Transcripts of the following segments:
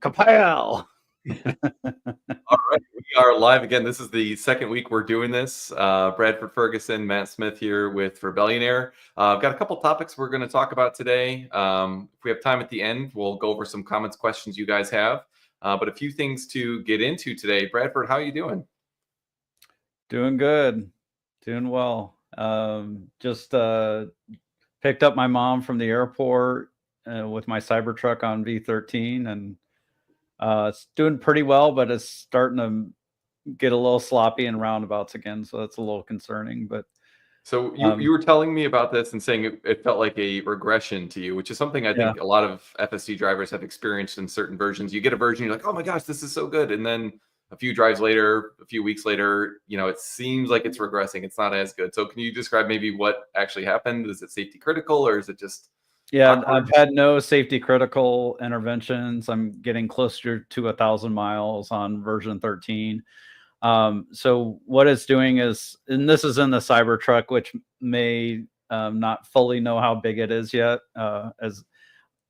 Kapow! All right, we are live again. This is the second week we're doing this. Bradford Ferguson, Matt Smith here with Rebellionaire. I've got a couple topics we're going to talk about today. If we have time at the end, we'll go over some comments, questions you guys have. But a few things to get into today. Bradford, how are you doing? Doing good. Doing well. Just picked up my mom from the airport with my Cybertruck on V13, and it's doing pretty well, but it's starting to get a little sloppy in roundabouts again, so that's a little concerning. But so you were telling me about this and saying it felt like a regression to you, which is something I think a lot of FSD drivers have experienced in certain versions. You get a version, you're like, oh my gosh, this is so good, and then a few drives later, a few weeks later, it seems like it's regressing. It's not as good. So can you describe maybe what actually happened? Is it safety critical, or is it just awkward? I've had no safety critical interventions. I'm getting closer to 1,000 miles on version 13. So what it's doing is, and this is in the Cybertruck, which may not fully know how big it is yet as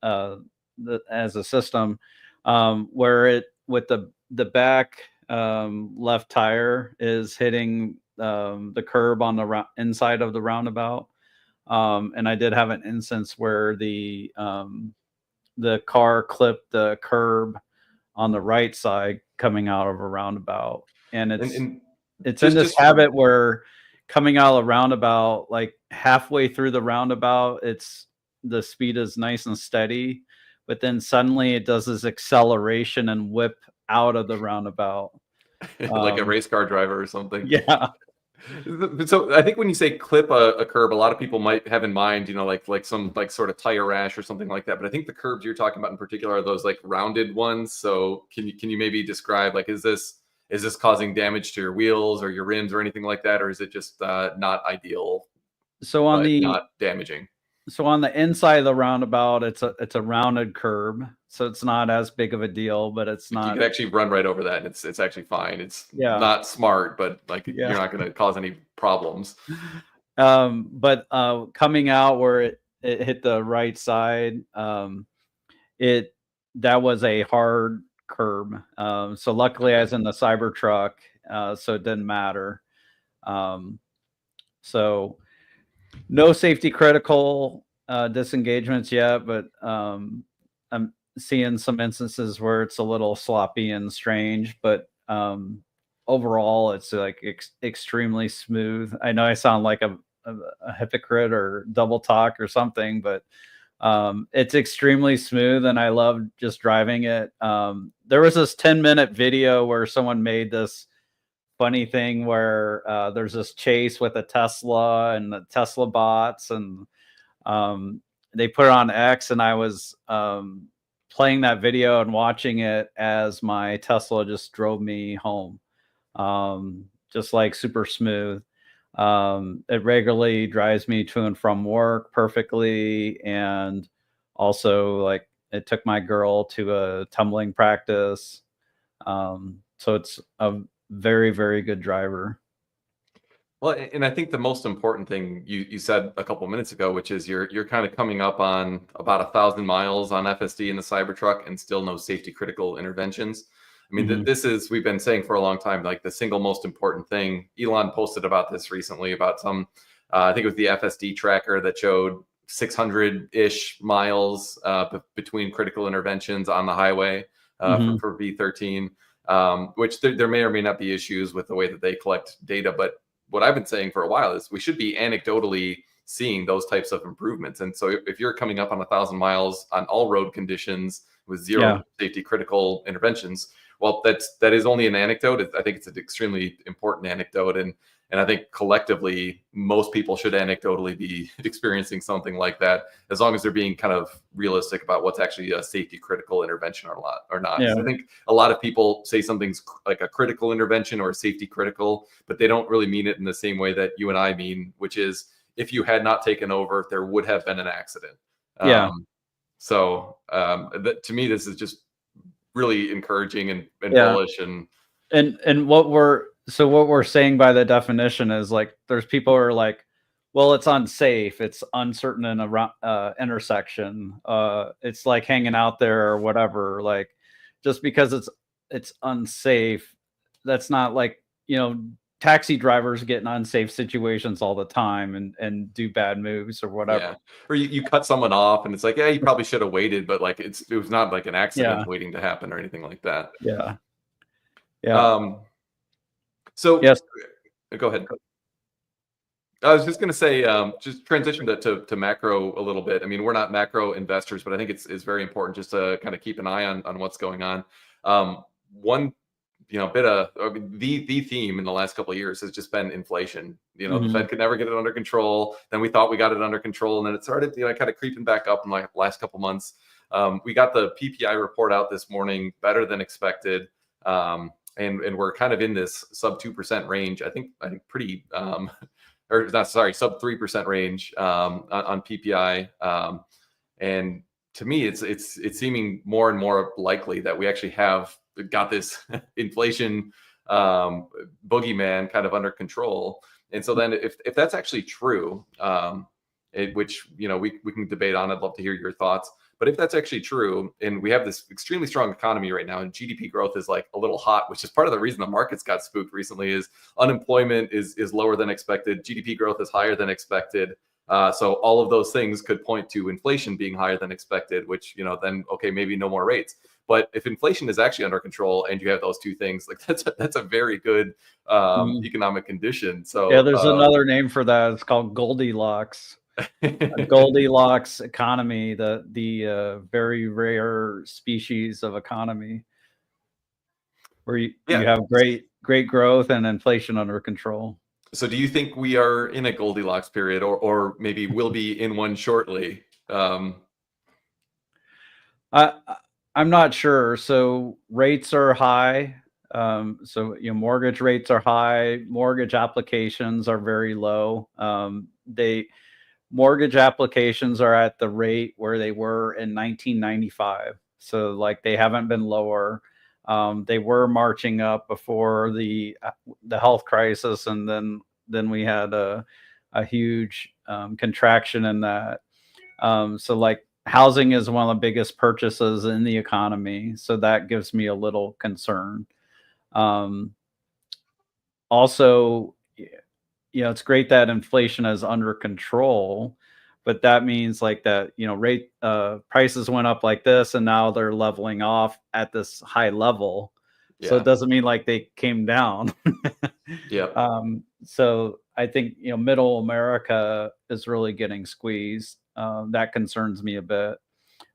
a system, where it with the back left tire is hitting the curb on the inside of the roundabout. And I did have an instance where the car clipped the curb on the right side coming out of a roundabout. And it's in this habit where coming out of a roundabout, like halfway through the roundabout, the speed is nice and steady, but then suddenly it does this acceleration and whip out of the roundabout. Like a race car driver or something. Yeah. So I think when you say clip a curb, a lot of people might have in mind, like some sort of tire rash or something like that. But I think the curbs you're talking about in particular are those like rounded ones. So can you maybe describe, like, is this causing damage to your wheels or your rims or anything like that, or is it just not ideal? So not damaging. So on the inside of the roundabout, it's a rounded curb, so it's not as big of a deal, but it's not. You can actually run right over that, and it's actually fine. It's not smart, but you're not going to cause any problems. But coming out where it hit the right side, that was a hard curb. So luckily I was in the Cybertruck, so it didn't matter. So no safety critical disengagements yet, but I'm seeing some instances where it's a little sloppy and strange, but overall it's like extremely smooth. I know I sound like a hypocrite or double talk or something, but it's extremely smooth and I love just driving it. There was this 10-minute video where someone made this funny thing where there's this chase with a Tesla and the Tesla bots, and they put it on X, and I was playing that video and watching it as my Tesla just drove me home, just like super smooth. It regularly drives me to and from work perfectly, and also like it took my girl to a tumbling practice. So it's a very, very good driver. Well, and I think the most important thing you said a couple minutes ago, which is you're kind of coming up on about 1,000 miles on FSD in the Cybertruck and still no safety critical interventions. I mean, this is, we've been saying for a long time, like the single most important thing. Elon posted about this recently about some, I think it was the FSD tracker that showed 600-ish miles between critical interventions on the highway for V13. Which there may or may not be issues with the way that they collect data. But what I've been saying for a while is we should be anecdotally seeing those types of improvements. And so if you're coming up on 1,000 miles on all road conditions with zero safety critical interventions, well, that is only an anecdote. I think it's an extremely important anecdote. And I think collectively, most people should anecdotally be experiencing something like that, as long as they're being kind of realistic about what's actually a safety critical intervention or not. Yeah. So I think a lot of people say something's like a critical intervention or a safety critical, but they don't really mean it in the same way that you and I mean, which is if you had not taken over, there would have been an accident. So to me, this is just really encouraging and bullish. And what we're saying by the definition is, like, there's people who are like, well, it's unsafe, it's uncertain in a intersection, it's like hanging out there or whatever. Like, just because it's unsafe. That's not like, taxi drivers get in unsafe situations all the time and do bad moves or whatever. Yeah. Or you cut someone off and it's like, yeah, you probably should have waited, but like it was not like an accident Yeah, waiting to happen or anything like that. yeah, yeah. Um, so Yes. go ahead. I was just going to say, just transition to macro a little bit. I mean, we're not macro investors, but I think it's very important just to kind of keep an eye on what's going on. One, bit of I mean, the theme in the last couple of years has just been inflation. The Mhm. Fed could never get it under control. Then we thought we got it under control, and then it started, kind of creeping back up in like last couple months. We got the PPI report out this morning, better than expected. And we're kind of in this sub 2% range. I think pretty or not, sorry, sub 3% range on PPI. And to me, it's seeming more and more likely that we actually have got this inflation boogeyman kind of under control. And so then if that's actually true, which we can debate on, I'd love to hear your thoughts. But if that's actually true, and we have this extremely strong economy right now, and GDP growth is like a little hot, which is part of the reason the markets got spooked recently, is unemployment is lower than expected, GDP growth is higher than expected. So all of those things could point to inflation being higher than expected, which then okay, maybe no more rates. But if inflation is actually under control and you have those two things, like that's a very good Mhm. economic condition. Yeah, So there's another name for that. It's called Goldilocks. A Goldilocks economy, the very rare species of economy where you yeah. have great growth and inflation under control. So do you think we are in a Goldilocks period, or maybe we'll be in one shortly? I I'm not sure. So rates are high. So mortgage rates are high. Mortgage applications are very low. They Mortgage applications are at the rate where they were in 1995. So like they haven't been lower. They were marching up before the health crisis, and then we had a huge contraction in that. So like housing is one of the biggest purchases in the economy, so that gives me a little concern. Um, Also, it's great that inflation is under control, but that means like that, rate prices went up like this and now they're leveling off at this high level. So it Yeah. doesn't mean like they came down. Yep. So I think, middle America is really getting squeezed. That concerns me a bit.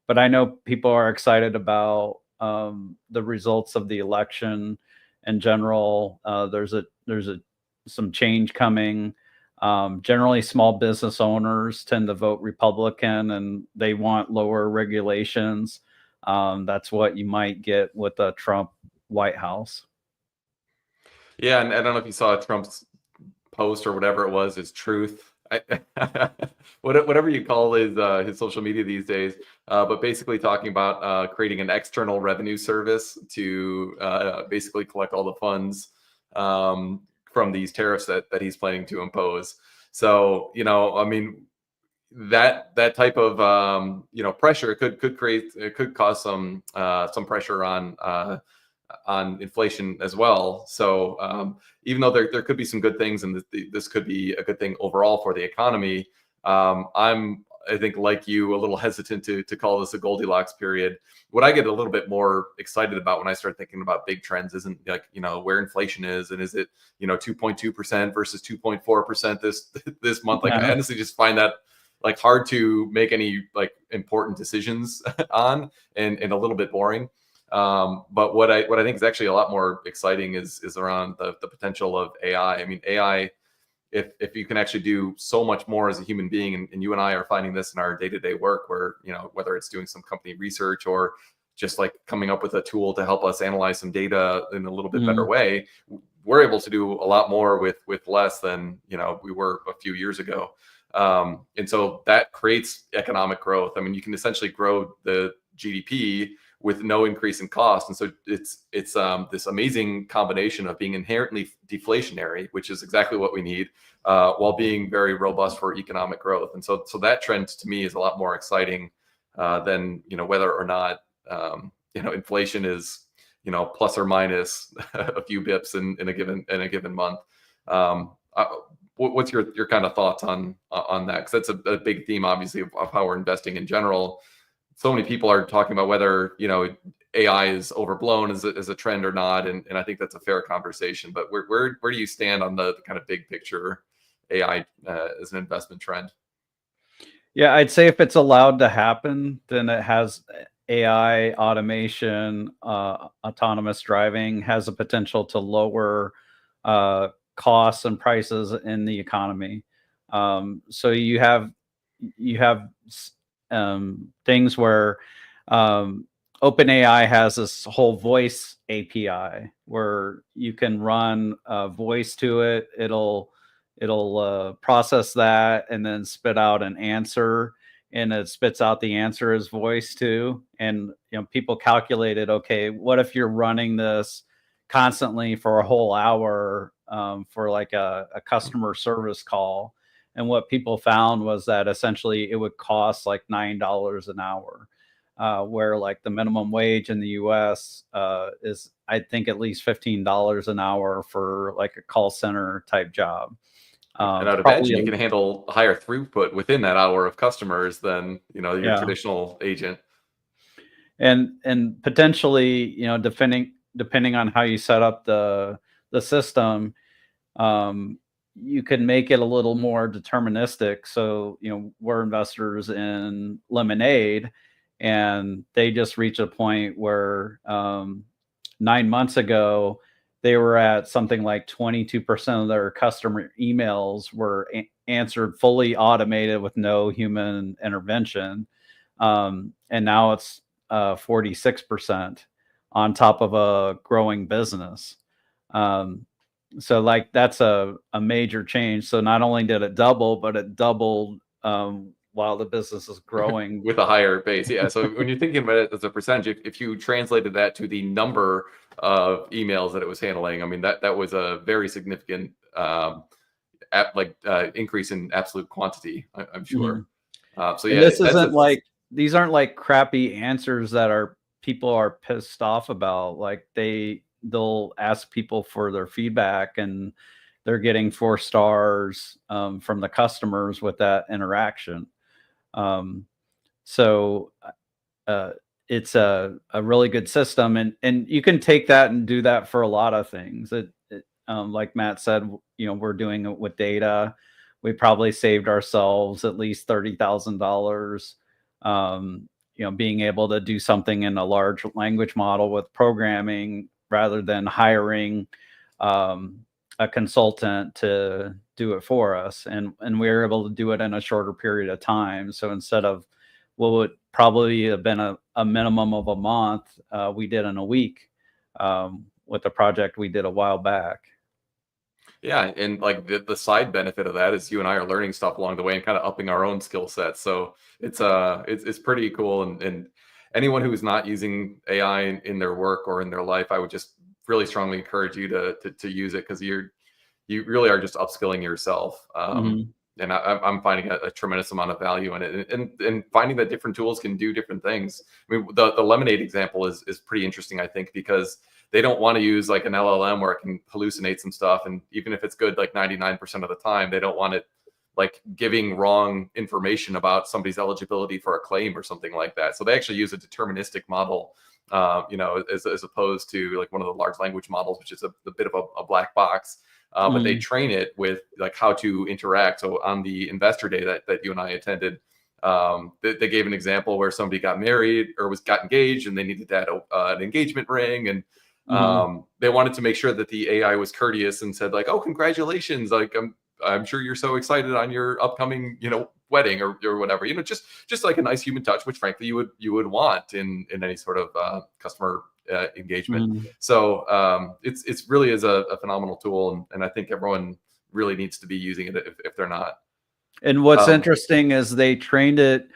But I know people are excited about the results of the election in general. There's some change coming. Generally, small business owners tend to vote Republican, and they want lower regulations. That's what you might get with a Trump White House. Yeah, and I don't know if you saw Trump's post or whatever it was, his truth. Whatever you call his social media these days, but basically talking about creating an external revenue service to basically collect all the funds from these tariffs that he's planning to impose. So I mean, that type of pressure could cause some pressure on inflation as well. So even though there could be some good things, and this could be a good thing overall for the economy, I think like you a little hesitant to call this a Goldilocks period. What I get a little bit more excited about when I start thinking about big trends isn't like where inflation is, and is it 2.2% versus 2.4% this month. Like I Yeah. honestly just find that like hard to make any like important decisions on, and a little bit boring. But what I think is actually a lot more exciting is around the potential of AI. I mean, AI, if you can actually do so much more as a human being, and you and I are finding this in our day-to-day work, where whether it's doing some company research or just like coming up with a tool to help us analyze some data in a little bit better Mhm. way, we're able to do a lot more with less than we were a few years ago. And so that creates economic growth. I mean, you can essentially grow the GDP with no increase in cost. And so it's this amazing combination of being inherently deflationary, which is exactly what we need, while being very robust for economic growth. And so that trend to me is a lot more exciting than whether or not inflation is, plus or minus a few bips in a given month. What's your kind of thoughts on that? Because that's a big theme, obviously, of how we're investing in general. So many people are talking about whether AI is overblown as a trend or not, and I think that's a fair conversation. But where do you stand on the kind of big picture AI as an investment trend? Yeah, I'd say if it's allowed to happen, then it has AI, automation, autonomous driving has a potential to lower costs and prices in the economy. So you have things where OpenAI has this whole voice API where you can run voice to it. It'll process that and then spit out an answer, and it spits out the answer as voice too. And people calculated, okay, what if you're running this constantly for a whole hour for like a customer service call? And what people found was that essentially it would cost like $9 an hour, where like the minimum wage in the US is, I think, at least $15 an hour for like a call center type job. And I'd imagine you Probably, can handle higher throughput within that hour of customers than your yeah. traditional agent. And potentially, depending on how you set up the system, you can make it a little more deterministic. So, we're investors in Lemonade, and they just reached a point where 9 months ago, they were at something like 22% of their customer emails were answered fully automated with no human intervention. And now it's 46% on top of a growing business. So like that's a major change. So not only did it double, but it doubled while the business is growing. With a higher base. Yeah. So when you're thinking about it as a percentage, if you translated that to the number of emails that it was handling, I mean, that was a very significant increase in absolute quantity, I'm sure. So And yeah, this isn't like, these aren't like crappy answers that people are pissed off about. Like they'll ask people for their feedback, and they're getting 4 stars from the customers with that interaction. So it's a really good system, and you can take that and do that for a lot of things. Like Matt said, we're doing it with data. We probably saved ourselves at least $30,000. Being able to do something in a large language model with programming rather than hiring a consultant to do it for us, and we were able to do it in a shorter period of time. So instead of what would probably have been a minimum of a month, we did in a week with a project we did a while back. Yeah, and like the side benefit of that is you and I are learning stuff along the way and kind of upping our own skill sets. So it's pretty cool. And anyone who's not using AI in their work or in their life, I would just really strongly encourage you to use it, because you really are just upskilling yourself. And I'm finding a tremendous amount of value in it, and finding that different tools can do different things. I mean, the Lemonade example is pretty interesting, I think, because they don't want to use like an LLM where it can hallucinate some stuff. And even if it's good, like 99% of the time, they don't want it like giving wrong information about somebody's eligibility for a claim or something like that. So they actually use a deterministic model, as opposed to like one of the large language models, which is a bit of a black box. But they train it with like how to interact. So on the investor day that you and I attended, they gave an example where somebody got married or got engaged, and they needed to add an engagement ring, and they wanted to make sure that the AI was courteous and said like, "Oh, congratulations! Like I'm sure you're so excited on your upcoming wedding or whatever. Just like a nice human touch, which frankly you would want in any sort of customer engagement. So it's really is a phenomenal tool, and I think everyone really needs to be using it if they're not. And what's interesting is they trained it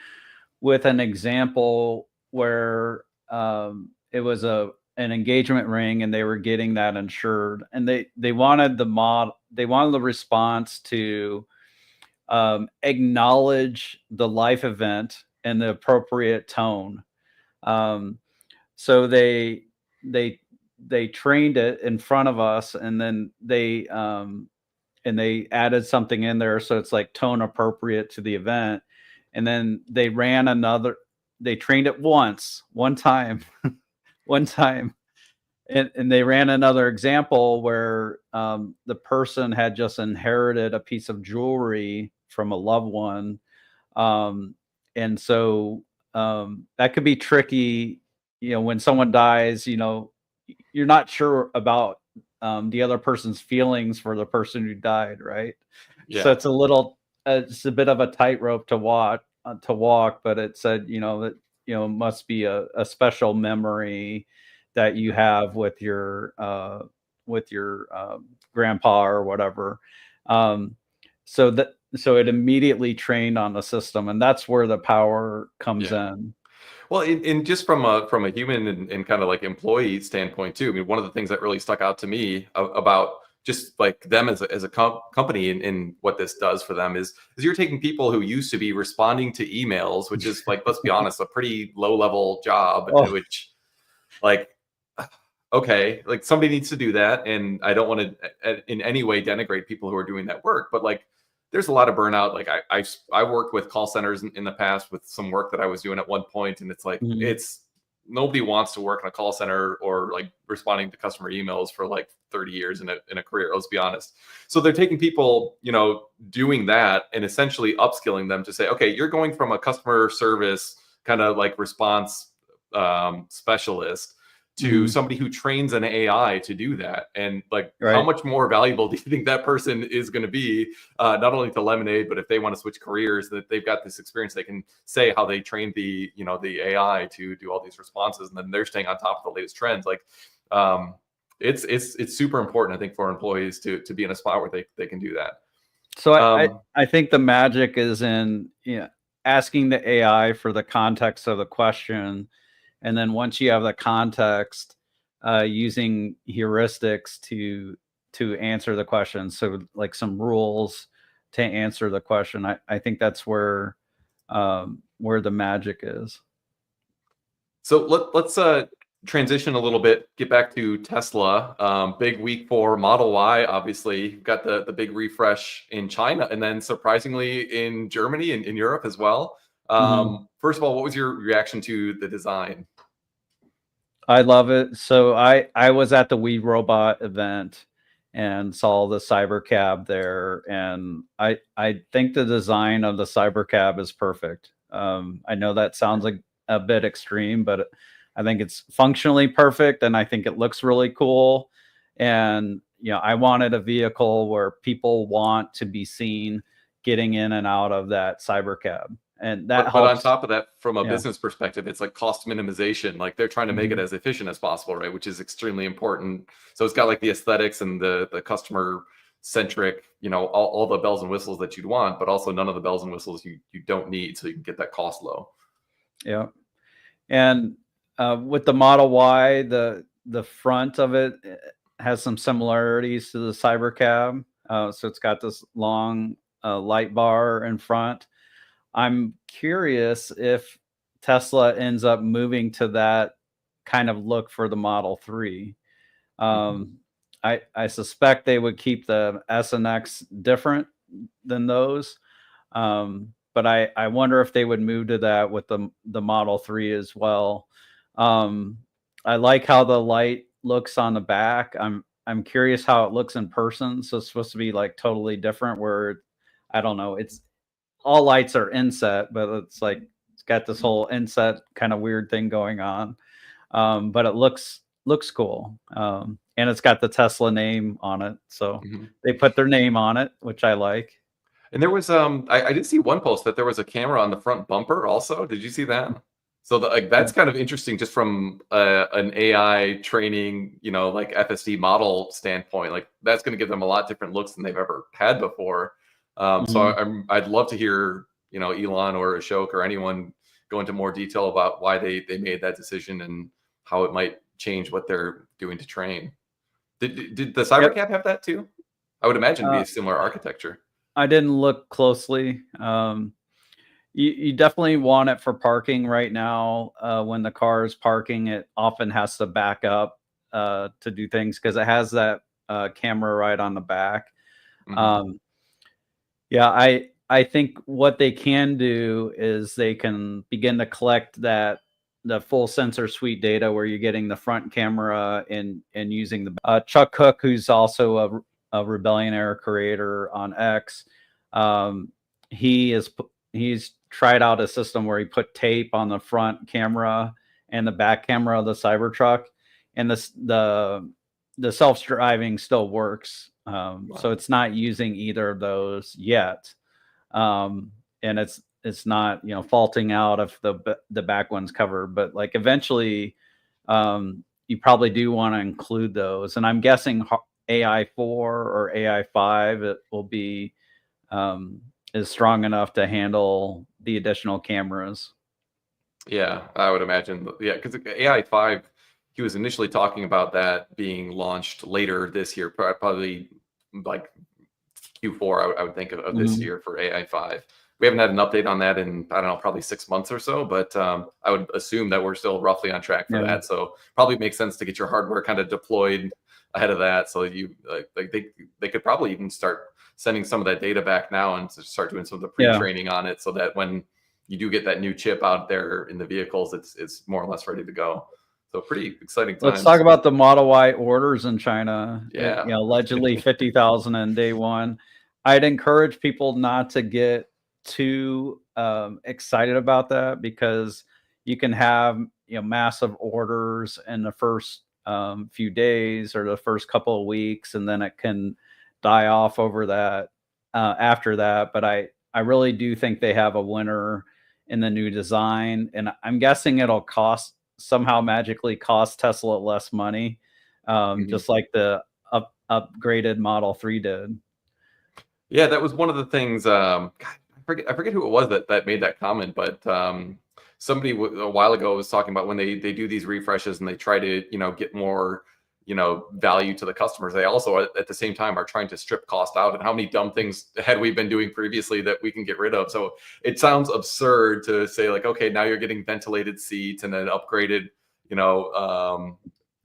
with an example where it was an engagement ring, and they were getting that insured, and they wanted the response to acknowledge the life event in the appropriate tone. So they trained it in front of us, and then they added something in there so it's like tone appropriate to the event. And then they trained it one time, one time, and they ran another example where the person had just inherited a piece of jewelry from a loved one. And so that could be tricky, when someone dies, you're not sure about the other person's feelings for the person who died, right? So Yeah. it's a bit of a tightrope to walk, but it said, that, must be a special memory that you have with your grandpa or whatever. Um, so it immediately trained on the system, and that's where the power comes Yeah. in. Well, in just from a human and kind of like employee standpoint too. I mean, one of the things that really stuck out to me about just like them as a company and what this does for them is you're taking people who used to be responding to emails, which is like, let's be honest, a pretty low level job, Oh, which like, okay, like somebody needs to do that. And I don't want to in any way denigrate people who are doing that work, but like, there's a lot of burnout. Like I worked with call centers in the past with some work that I was doing at one point, and it's like, mhm. nobody wants to work in a call center or like responding to customer emails for like 30 years in a career. Let's be honest. So they're taking people, doing that and essentially upskilling them to say, okay, you're going from a customer service kind of like response specialist to Mhm. somebody who trains an AI to do that. And like, how Right. much more valuable do you think that person is going to be, not only to Lemonade, but if they want to switch careers, that they've got this experience, they can say how they trained the AI to do all these responses, and then they're staying on top of the latest trends. Like, it's super important, I think, for employees to be in a spot where they can do that. So Um, I think the magic is in, asking the AI for the context of the question, and then once you have the context, using heuristics to answer the question. So like some rules to answer the question. I think that's where the magic is. So let's transition a little bit, get back to Tesla. Big week for Model Y, obviously. You've got the big refresh in China, and then surprisingly in Germany and in Europe as well. Mhm. First of all, what was your reaction to the design? I love it. So I was at the We Robot event and saw the Cybercab there, and I think the design of the Cybercab is perfect. I know that sounds like a bit extreme, but I think it's functionally perfect, and I think it looks really cool. And I wanted a vehicle where people want to be seen getting in and out of that Cybercab, and that But on helps. top of that, from a Yeah. business perspective, it's like cost minimization. Like they're trying to make it Mhm. as efficient as possible, right? Which is extremely important. So it's got like the aesthetics and the customer centric, all the bells and whistles that you'd want, but also none of the bells and whistles you don't need, so you can get that cost low. Yeah. And with the Model Y, the front of it has some similarities to the Cybercab. So it's got this long light bar in front. I'm curious if Tesla ends up moving to that kind of look for the Model 3. Mhm. Um, I suspect they would keep the S and X different than those. But I wonder if they would move to that with the Model 3 as well. Um, I like how the light looks on the back. I'm curious how it looks in person. So it's supposed to be like totally different where I don't know, it's all lights are inset, but it's like it's got this whole inset kind of weird thing going on. But it looks cool. And it's got the Tesla name on it. So Mhm. they put their name on it, which I like. And there was I did see one post that there was a camera on the front bumper also. Did you see that? So like that's kind of interesting just from an AI training, like FSD model standpoint. Like that's going to give them a lot different looks than they've ever had before. So Mhm. I'd love to hear, Elon or Ashok or anyone go into more detail about why they made that decision and how it might change what they're doing to train. Did the Yep. Cybercab have that too? I would imagine it'd be Uh, a similar architecture. I didn't look closely. You definitely want it for parking right now. When the car is parking, it often has to back up to do things because it has that camera right on the back. Mhm. Um, yeah, I think what they can do is they can begin to collect the full sensor suite data where you're getting the front camera and using the Chuck Cook, who's also a Rebellionaire creator on X. Um, he's tried out a system where he put tape on the front camera and the back camera of the Cybertruck, and the self-driving still works. So Wow. it's not using either of those yet. And it's not, faulting out if the back one's covered, but like eventually, you probably do want to include those. And I'm guessing AI 4 or AI 5 it will be is strong enough to handle the additional cameras. Yeah, I would imagine. Yeah, because AI 5, he was initially talking about that being launched later this year, probably like Q4. I would think of this Mhm. year for AI 5. We haven't had an update on that in, I don't know, probably 6 months or so, but I would assume that we're still roughly on track for Yeah. that. So probably makes sense to get your hardware kind of deployed ahead of that. So you like they could probably even start sending some of that data back now and to start doing some of the Yeah. pre-training on it, so that when you do get that new chip out there in the vehicles, it's more or less ready to go. So pretty exciting Let's talk times. about the Model Y orders in China. Yeah. Allegedly 50,000 in day one. I'd encourage people not to get too excited about that because you can have massive orders in the first few days or the first couple of weeks, and then it can die off over that after that. But I really do think they have a winner in the new design, and I'm guessing it'll somehow magically cost Tesla less money, Mhm. just like the upgraded Model 3 did. Yeah, that was one of the things. God, I forget who it was that made that comment, but somebody a while ago was talking about when they do these refreshes and they try to get more value to the customers. They also at the same time are trying to strip cost out. And how many dumb things had we been doing previously that we can get rid of? So it sounds absurd to say like, okay, now you're getting ventilated seats and then upgraded, you know, um,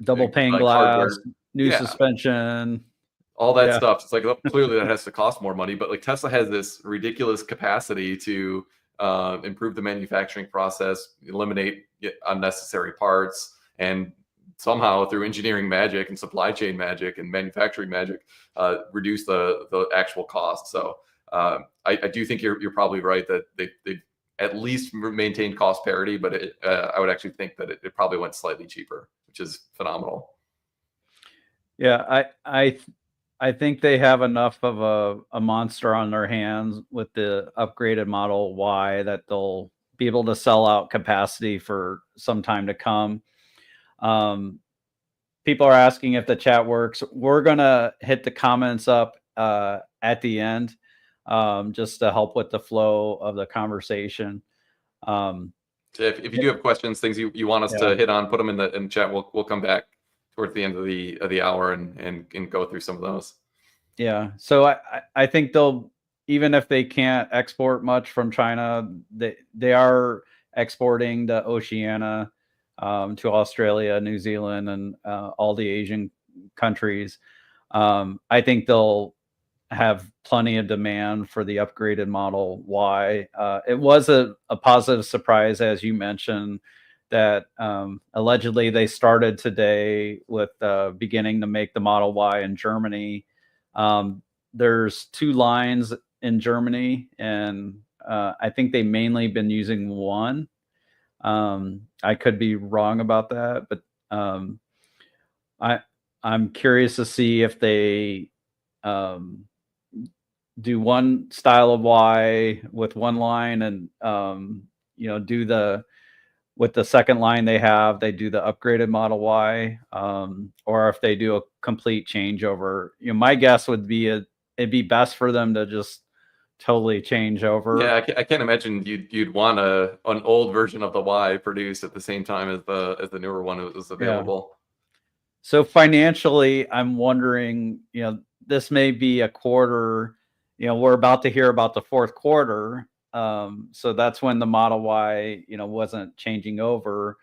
Double pane like glass, hardware. new Yeah, suspension. all that Yeah. stuff. It's like, well, clearly that has to cost more money, but like Tesla has this ridiculous capacity to improve the manufacturing process, eliminate unnecessary parts, and somehow through engineering magic and supply chain magic and manufacturing magic, reduce the actual cost. So I do think you're probably right that they at least maintained cost parity, but I would actually think that it probably went slightly cheaper, which is phenomenal. Yeah, I think they have enough of a monster on their hands with the upgraded Model Y that they'll be able to sell out capacity for some time to come. Um, People are asking if the chat works. We're gonna hit the comments up at the end, just to help with the flow of the conversation. Um, So if you do have questions, things you want us yeah, to hit on, put them in the chat. We'll come back towards the end of the hour and go through some of those. yeah. So I think they'll, even if they can't export much from China, they are exporting to Oceania, to Australia, New Zealand, and all the Asian countries. I think they'll have plenty of demand for the upgraded Model Y. It was a positive surprise, as you mentioned, that allegedly they started today with beginning to make the Model Y in Germany. There's 2 lines in Germany, and I think they mainly been using one. I could be wrong about that, but I I'm curious to see if they um, do one style of Y with one line and do the with the second line they do the upgraded Model Y, or if they do a complete changeover. My guess would be it'd be best for them to just totally change Yeah, over. I can't imagine you'd want an old version of the Y produced at the same time as the newer one was Yeah. available. So financially, I'm wondering, this may be a quarter, we're about to hear about the fourth quarter. So that's when the Model Y, wasn't changing over.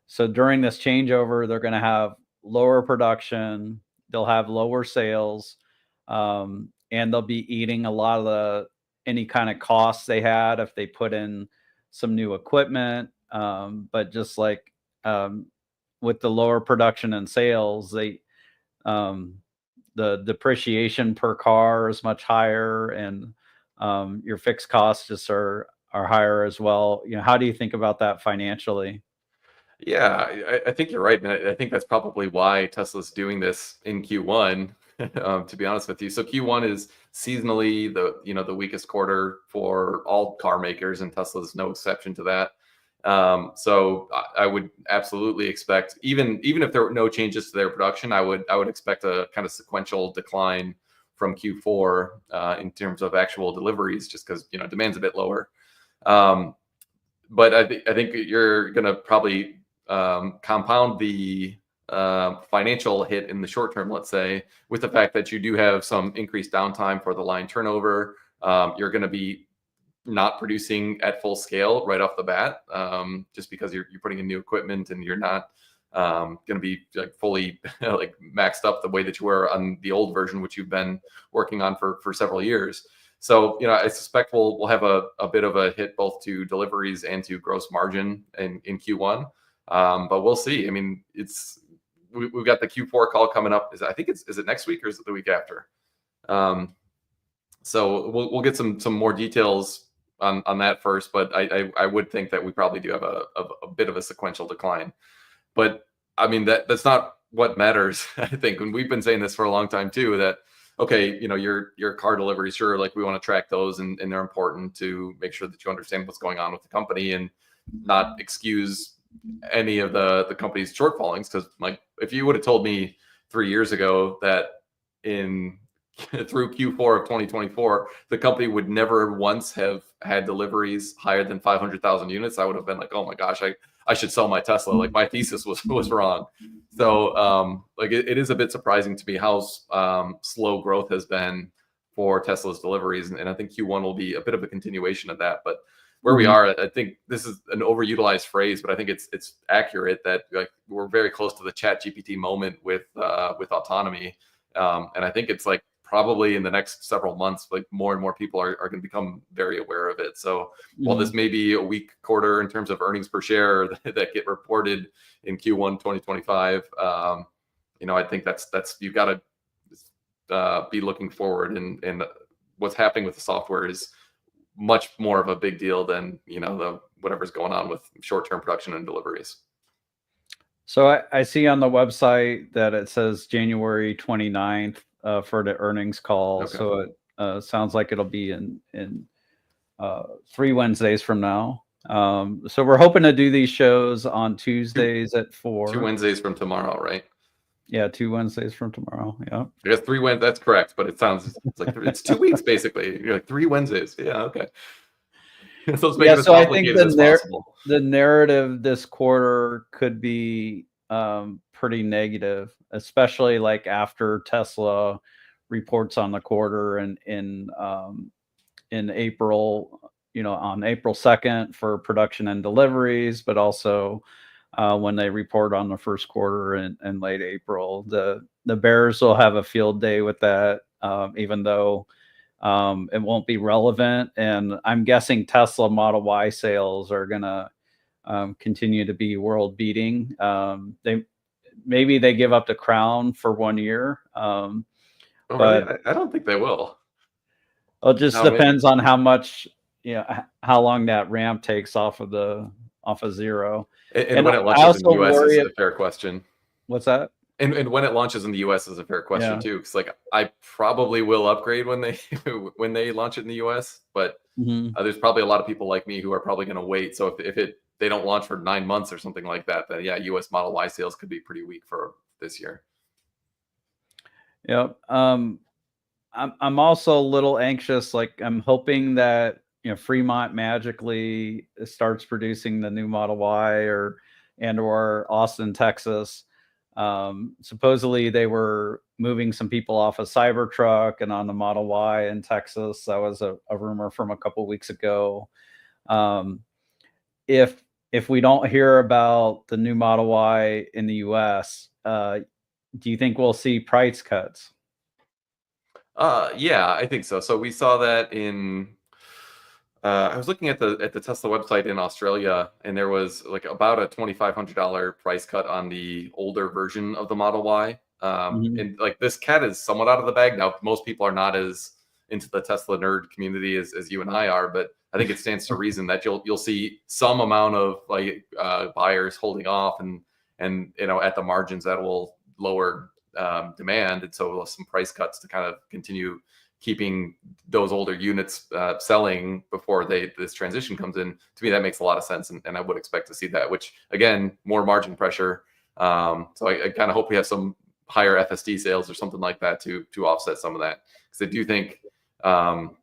So during this changeover, they're going to have lower production, they'll have lower sales, and they'll be eating a lot of any kind of costs they had if they put in some new equipment. But just like um, with the lower production and sales, um, the depreciation per car is much higher, and your fixed costs just are higher as well. How do you think about that financially? Yeah, I think you're right, and I think that's probably why Tesla's doing this in Q1. To be honest with you, so Q1 is seasonally the weakest quarter for all car makers, and Tesla's no exception to that. So I would absolutely expect, even if there were no changes to their production, I would expect a kind of sequential decline from Q4 in terms of actual deliveries, just because demand's a bit lower. But I think you're going to probably compound the financial hit in the short term, let's say, with the fact that you do have some increased downtime for the line turnover. You're going to be not producing at full scale right off the bat, just because you're putting in new equipment and you're not going to be like fully like maxed up the way that you were on the old version, which you've been working on for several years. So, I suspect we'll have a bit of a hit both to deliveries and to gross margin in Q1. But we'll see. I mean, we've got the Q4 call coming up. Is it next week or is it the week after? So we'll get some more details on that first. But I would think that we probably do have a bit of a sequential decline. But I mean, that's not what matters. I think, and we've been saying this for a long time too, that okay, your car deliveries, sure, like we want to track those, and they're important to make sure that you understand what's going on with the company and not excuse any of the company's shortfallings. Because like, if you would have told me 3 years ago that through Q4 of 2024, the company would never once have had deliveries higher than 500,000 units, I would have been like, oh my gosh, I should sell my Tesla. Like, my thesis was wrong. So like it is a bit surprising to me how slow growth has been for Tesla's deliveries, and I think Q1 will be a bit of a continuation of that. But where we are, I think this is an overutilized phrase, but I think it's accurate that like we're very close to the Chat GPT moment with autonomy, and I think it's like probably in the next several months, like more and more people are going to become very aware of it. So while this may be a weak quarter in terms of earnings per share that get reported in Q1 2025, I think that's you've got to be looking forward, and what's happening with the software is much more of a big deal than the whatever's going on with short-term production and deliveries. So I see on the website that it says January 29th for the earnings call. Okay. So it sounds like it'll be in 3 Wednesdays from now. So we're hoping to do these shows on Tuesdays at 4. 2 Wednesdays from tomorrow, right? Yeah, 2 Wednesdays from tomorrow. Yeah. I guess 3 Wednesdays. That's correct, but it's like it's 2 weeks basically. You're like 3 Wednesdays. Yeah, okay. So let's make it as so I think complicated as possible. the narrative this quarter could be pretty negative, especially like after Tesla reports on the quarter and in April, on April 2nd for production and deliveries, but also when they report on the first quarter in late April. The bears will have a field day with that, even though it won't be relevant. And I'm guessing Tesla Model Y sales are going to continue to be world beating. Maybe they give up the crown for 1 year. Oh, but really? I don't think they will. it just depends on how much, how long that ramp takes off of zero. And when it launches in the US is a fair question. What's that? And when it launches in the US is a fair question too, because like I probably will upgrade when they when they launch it in the US, but there's probably a lot of people like me who are probably going to wait. So if they don't launch for 9 months or something like that, then yeah, US Model Y sales could be pretty weak for this year. Yep. I'm also a little anxious. Like, I'm hoping that Fremont magically starts producing the new Model Y, or Austin, Texas. Supposedly they were moving some people off of Cybertruck and on the Model Y in Texas. That was a rumor from a couple weeks ago. If we don't hear about the new Model Y in the US, do you think we'll see price cuts? Yeah, I think so. So we saw that in. I was looking at the Tesla website in Australia, and there was like about a $2,500 price cut on the older version of the Model Y. And like this cat is somewhat out of the bag now. Most people are not as into the Tesla nerd community as you and I are, but I think it stands to reason that you'll see some amount of like buyers holding off, and at the margins that will lower demand, and so some price cuts to kind of continue keeping those older units selling before this transition comes in. To me, that makes a lot of sense, and I would expect to see that. Which again, more margin pressure. So I kind of hope we have some higher FSD sales or something like that to offset some of that, because I do think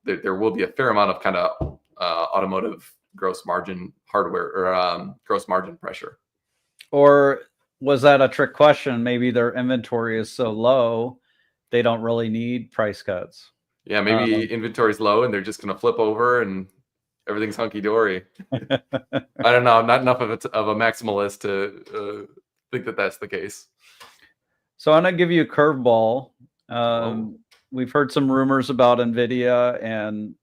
there will be a fair amount of kind of automotive gross margin hardware or gross margin pressure. Or was that a trick question? Maybe their inventory is so low, they don't really need price cuts. Yeah, maybe inventory's low and they're just going to flip over and everything's hunky dory. I don't know. I'm not enough of a maximalist to think that that's the case. So I'm going to give you a curveball. We've heard some rumors about NVIDIA, and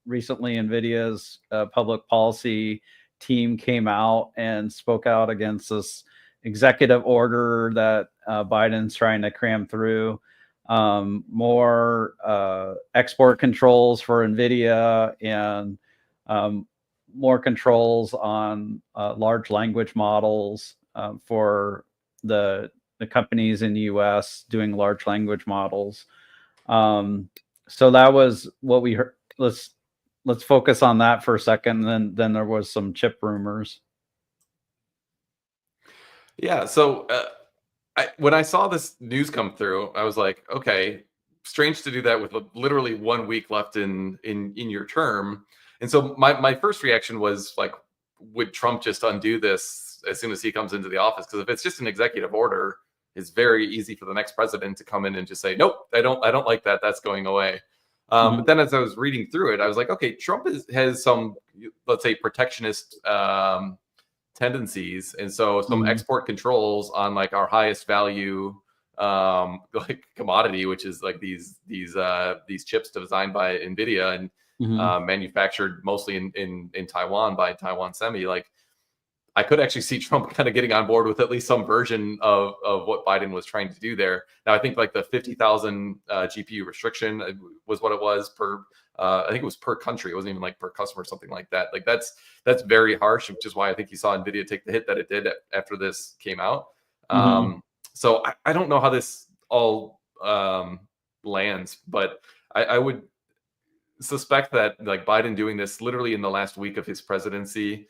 recently NVIDIA's public policy team came out and spoke out against this executive order that Biden's trying to cram through. More export controls for NVIDIA, and more controls on large language models for the companies in the US doing large language models. So that was what we heard. Let's focus on that for a second. And then there was some chip rumors. Yeah. So when I saw this news come through, I was like, okay, strange to do that with literally 1 week left in your term. And so my first reaction was like, would Trump just undo this as soon as he comes into the office? Because if it's just an executive order, it's very easy for the next president to come in and just say, nope, I don't like that. That's going away. But then as I was reading through it, I was like, okay, Trump has some, let's say, protectionist tendencies, and so some export controls on like our highest value like commodity, which is like these chips designed by NVIDIA and manufactured mostly in Taiwan by Taiwan Semi. Like I could actually see Trump kind of getting on board with at least some version of what Biden was trying to do there. Now I think like the 50,000 GPU restriction was what it was per. I think it was per country. It wasn't even like per customer or something like that. Like that's very harsh, which is why I think you saw NVIDIA take the hit that it did after this came out. So I don't know how this all lands, but I would suspect that like Biden doing this literally in the last week of his presidency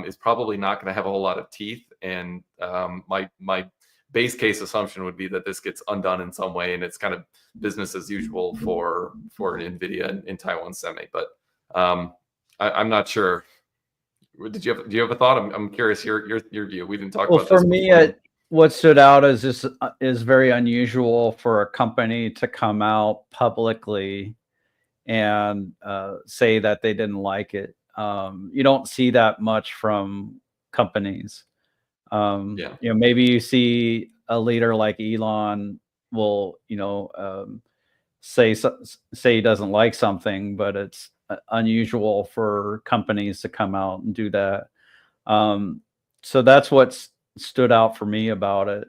is probably not going to have a whole lot of teeth. And my base case assumption would be that this gets undone in some way, and it's kind of business as usual for NVIDIA in Taiwan Semi. But I'm not sure. Do you have a thought? I'm curious your view. We didn't talk about this. For me, what stood out is this is very unusual for a company to come out publicly and say that they didn't like it. You don't see that much from companies. Maybe you see a leader like Elon will, say he doesn't like something, but it's unusual for companies to come out and do that. So that's what stood out for me about it.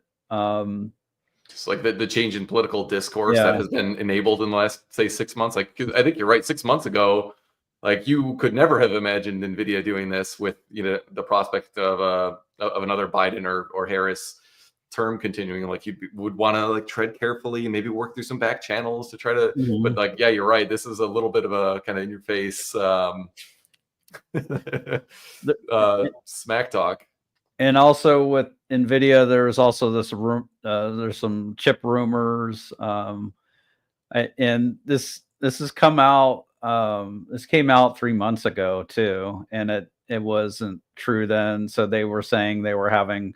Just like the change in political discourse that has been enabled in the last, say, 6 months. Like I think you're right. 6 months ago, like you could never have imagined NVIDIA doing this with the prospect of another Biden or Harris term continuing. Like you would want to like tread carefully and maybe work through some back channels to try to. But like, yeah, you're right. This is a little bit of a kind of in your face smack talk. And also with NVIDIA, there's also this there's some chip rumors, and this has come out. This came out 3 months ago too, and it wasn't true then. So they were saying they were having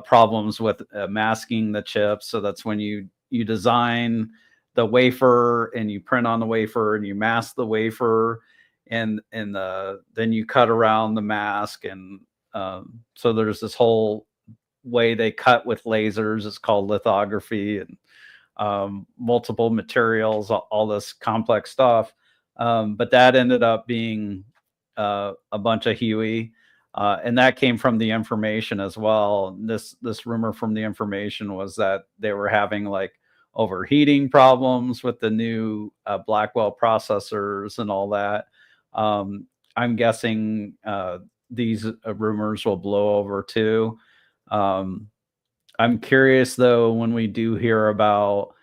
problems with masking the chips. So that's when you you design the wafer and you print on the wafer and you mask the wafer, and then you cut around the mask, and so there's this whole way they cut with lasers. It's called lithography, and multiple materials, all this complex stuff. But that ended up being a bunch of Huey. And that came from the information as well. This rumor from the information was that they were having like overheating problems with the new Blackwell processors and all that. I'm guessing these rumors will blow over too. I'm curious though, when we do hear about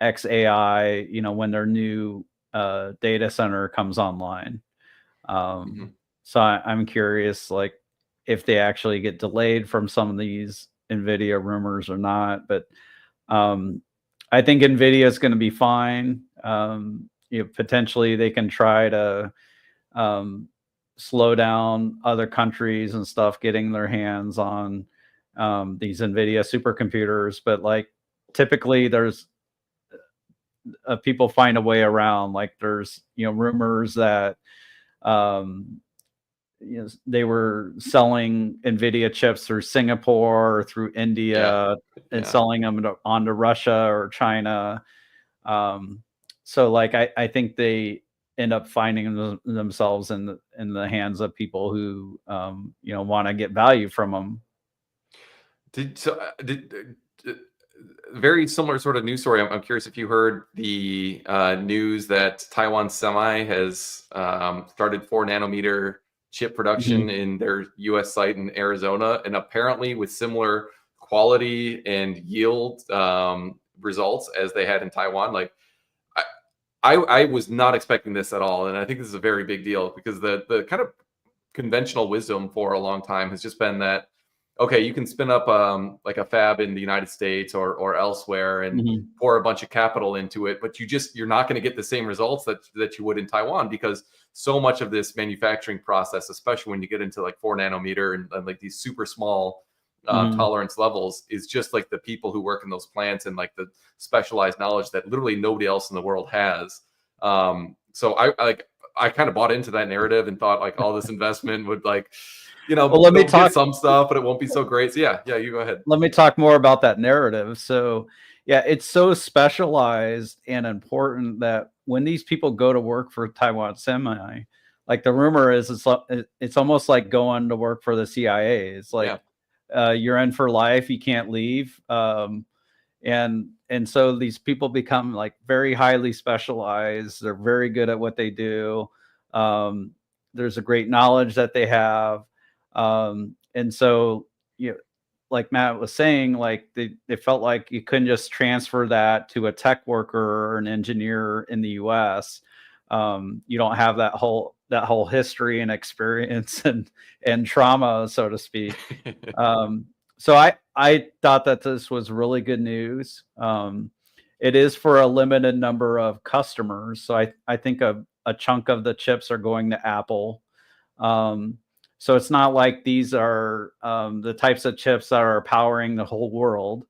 XAI, when their new data center comes online. So I'm curious, like, if they actually get delayed from some of these NVIDIA rumors or not. But I think NVIDIA is going to be fine. Potentially they can try to slow down other countries and stuff getting their hands on these NVIDIA supercomputers. But like, typically there's people find a way around. Like, there's rumors that they were selling NVIDIA chips through Singapore or through India and selling them onto Russia or China. So like, I think they end up finding themselves in the hands of people who want to get value from them. Very similar sort of news story. I'm curious if you heard the news that Taiwan Semi has started 4 nanometer chip production in their U.S. site in Arizona, and apparently with similar quality and yield results as they had in Taiwan. Like, I was not expecting this at all, and I think this is a very big deal, because the kind of conventional wisdom for a long time has just been that, okay, you can spin up like a fab in the United States or elsewhere and pour a bunch of capital into it, but you're not going to get the same results that you would in Taiwan, because so much of this manufacturing process, especially when you get into like 4 nanometer and like these super small tolerance levels, is just like the people who work in those plants and like the specialized knowledge that literally nobody else in the world has. So I kind of bought into that narrative and thought like all this investment would like, well, let me talk some stuff, but it won't be so great. So yeah, you go ahead. Let me talk more about that narrative. So yeah, it's so specialized and important that when these people go to work for Taiwan Semi, like, the rumor is it's almost like going to work for the CIA. It's like, you're in for life, you can't leave. And so these people become like very highly specialized. They're very good at what they do. There's a great knowledge that they have. And so, like Matt was saying, like, they felt like you couldn't just transfer that to a tech worker or an engineer in the US. You don't have that whole history and experience and trauma, so to speak. So I thought that this was really good news. It is for a limited number of customers. So I think a chunk of the chips are going to Apple. So it's not like these are the types of chips that are powering the whole world.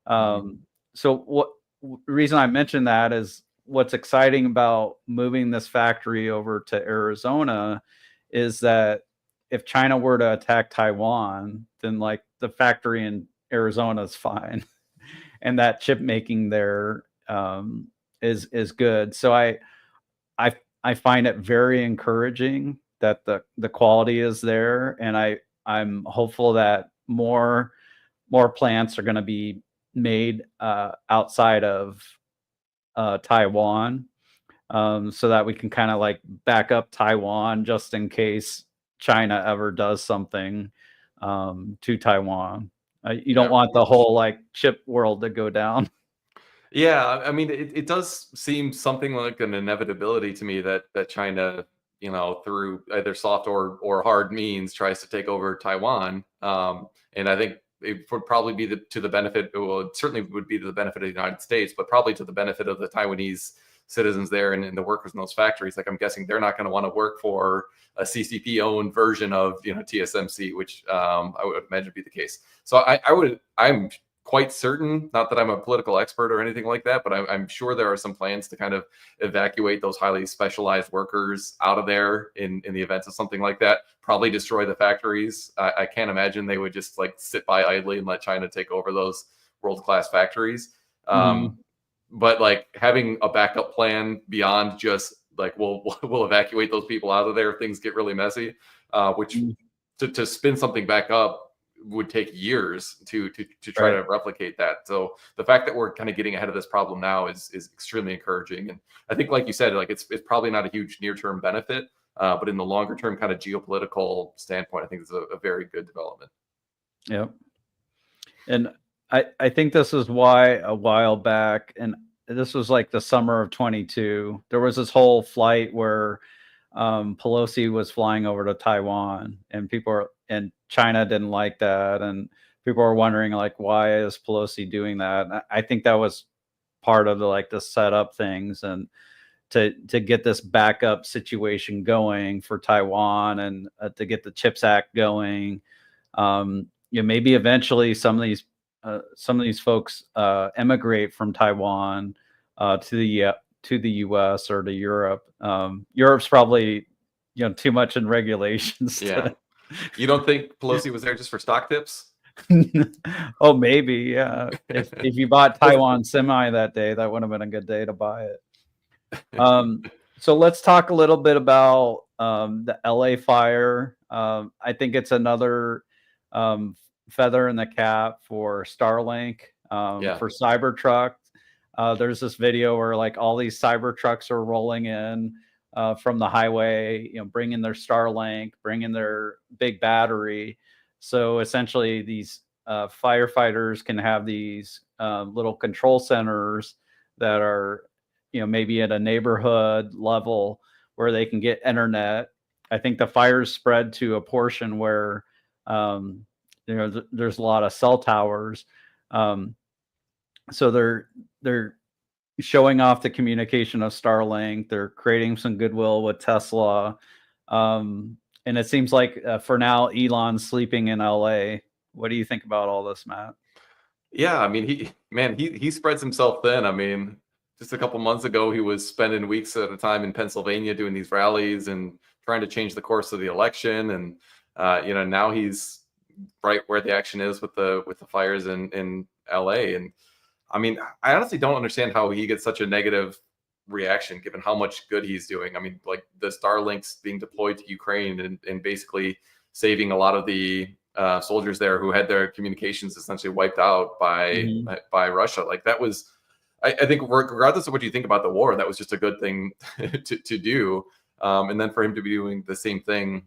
So the reason I mentioned that is, what's exciting about moving this factory over to Arizona is that if China were to attack Taiwan, then like the factory in Arizona is fine, and that chip making there is good. So I find it very encouraging that the quality is there, and I'm hopeful that more plants are going to be made outside of Taiwan, so that we can kind of like back up Taiwan just in case China ever does something to Taiwan. You don't want the whole like chip world to go down. Yeah, I mean, it does seem something like an inevitability to me that China, through either soft or hard means, tries to take over Taiwan. And I think it would probably be to the benefit. Well, it certainly would be to the benefit of the United States, but probably to the benefit of the Taiwanese citizens there and the workers in those factories. Like, I'm guessing they're not going to want to work for a CCP owned version of TSMC, which I would imagine would be the case. So I'm quite certain, not that I'm a political expert or anything like that, but I'm sure there are some plans to kind of evacuate those highly specialized workers out of there in the event of something like that, probably destroy the factories. I can't imagine they would just like sit by idly and let China take over those world-class factories. But like having a backup plan beyond just like we'll evacuate those people out of there if things get really messy, which to spin something back up would take years to try to replicate that. So the fact that we're kind of getting ahead of this problem now is extremely encouraging. And I think, like you said, like it's probably not a huge near-term benefit, but in the longer-term kind of geopolitical standpoint, I think it's a very good development. Yep. And I think this is why a while back, and this was like the summer of 22, there was this whole flight where Pelosi was flying over to Taiwan, and and China didn't like that, and people were wondering like, why is Pelosi doing that? And I think that was part of the setup things, and to get this backup situation going for Taiwan, and to get the CHIPS Act going. Maybe eventually some of these folks emigrate from Taiwan to the U.S. or to Europe. Europe's probably too much in regulations. Yeah. You don't think Pelosi was there just for stock tips? Oh, maybe. Yeah. If you bought Taiwan semi that day, that would have been a good day to buy it. So let's talk a little bit about the LA fire. I think it's another feather in the cap for Starlink, for Cybertruck. There's this video where like all these Cybertrucks are rolling in from the highway, bringing their Starlink, bringing their big battery. So essentially these firefighters can have these little control centers that are, maybe at a neighborhood level where they can get internet. I think the fires spread to a portion where, there's a lot of cell towers. So they're showing off the communication of Starlink. They're creating some goodwill with Tesla. And it seems like for now, Elon's sleeping in LA. What do you think about all this, Matt? Yeah, I mean, he spreads himself thin. I mean, just a couple months ago, he was spending weeks at a time in Pennsylvania doing these rallies and trying to change the course of the election. And now he's right where the action is with the fires in LA. And I mean, I honestly don't understand how he gets such a negative reaction given how much good he's doing. I mean, like the Starlinks being deployed to Ukraine and basically saving a lot of the soldiers there who had their communications essentially wiped out by Russia. Like that was, I think regardless of what you think about the war, that was just a good thing to do. And then for him to be doing the same thing,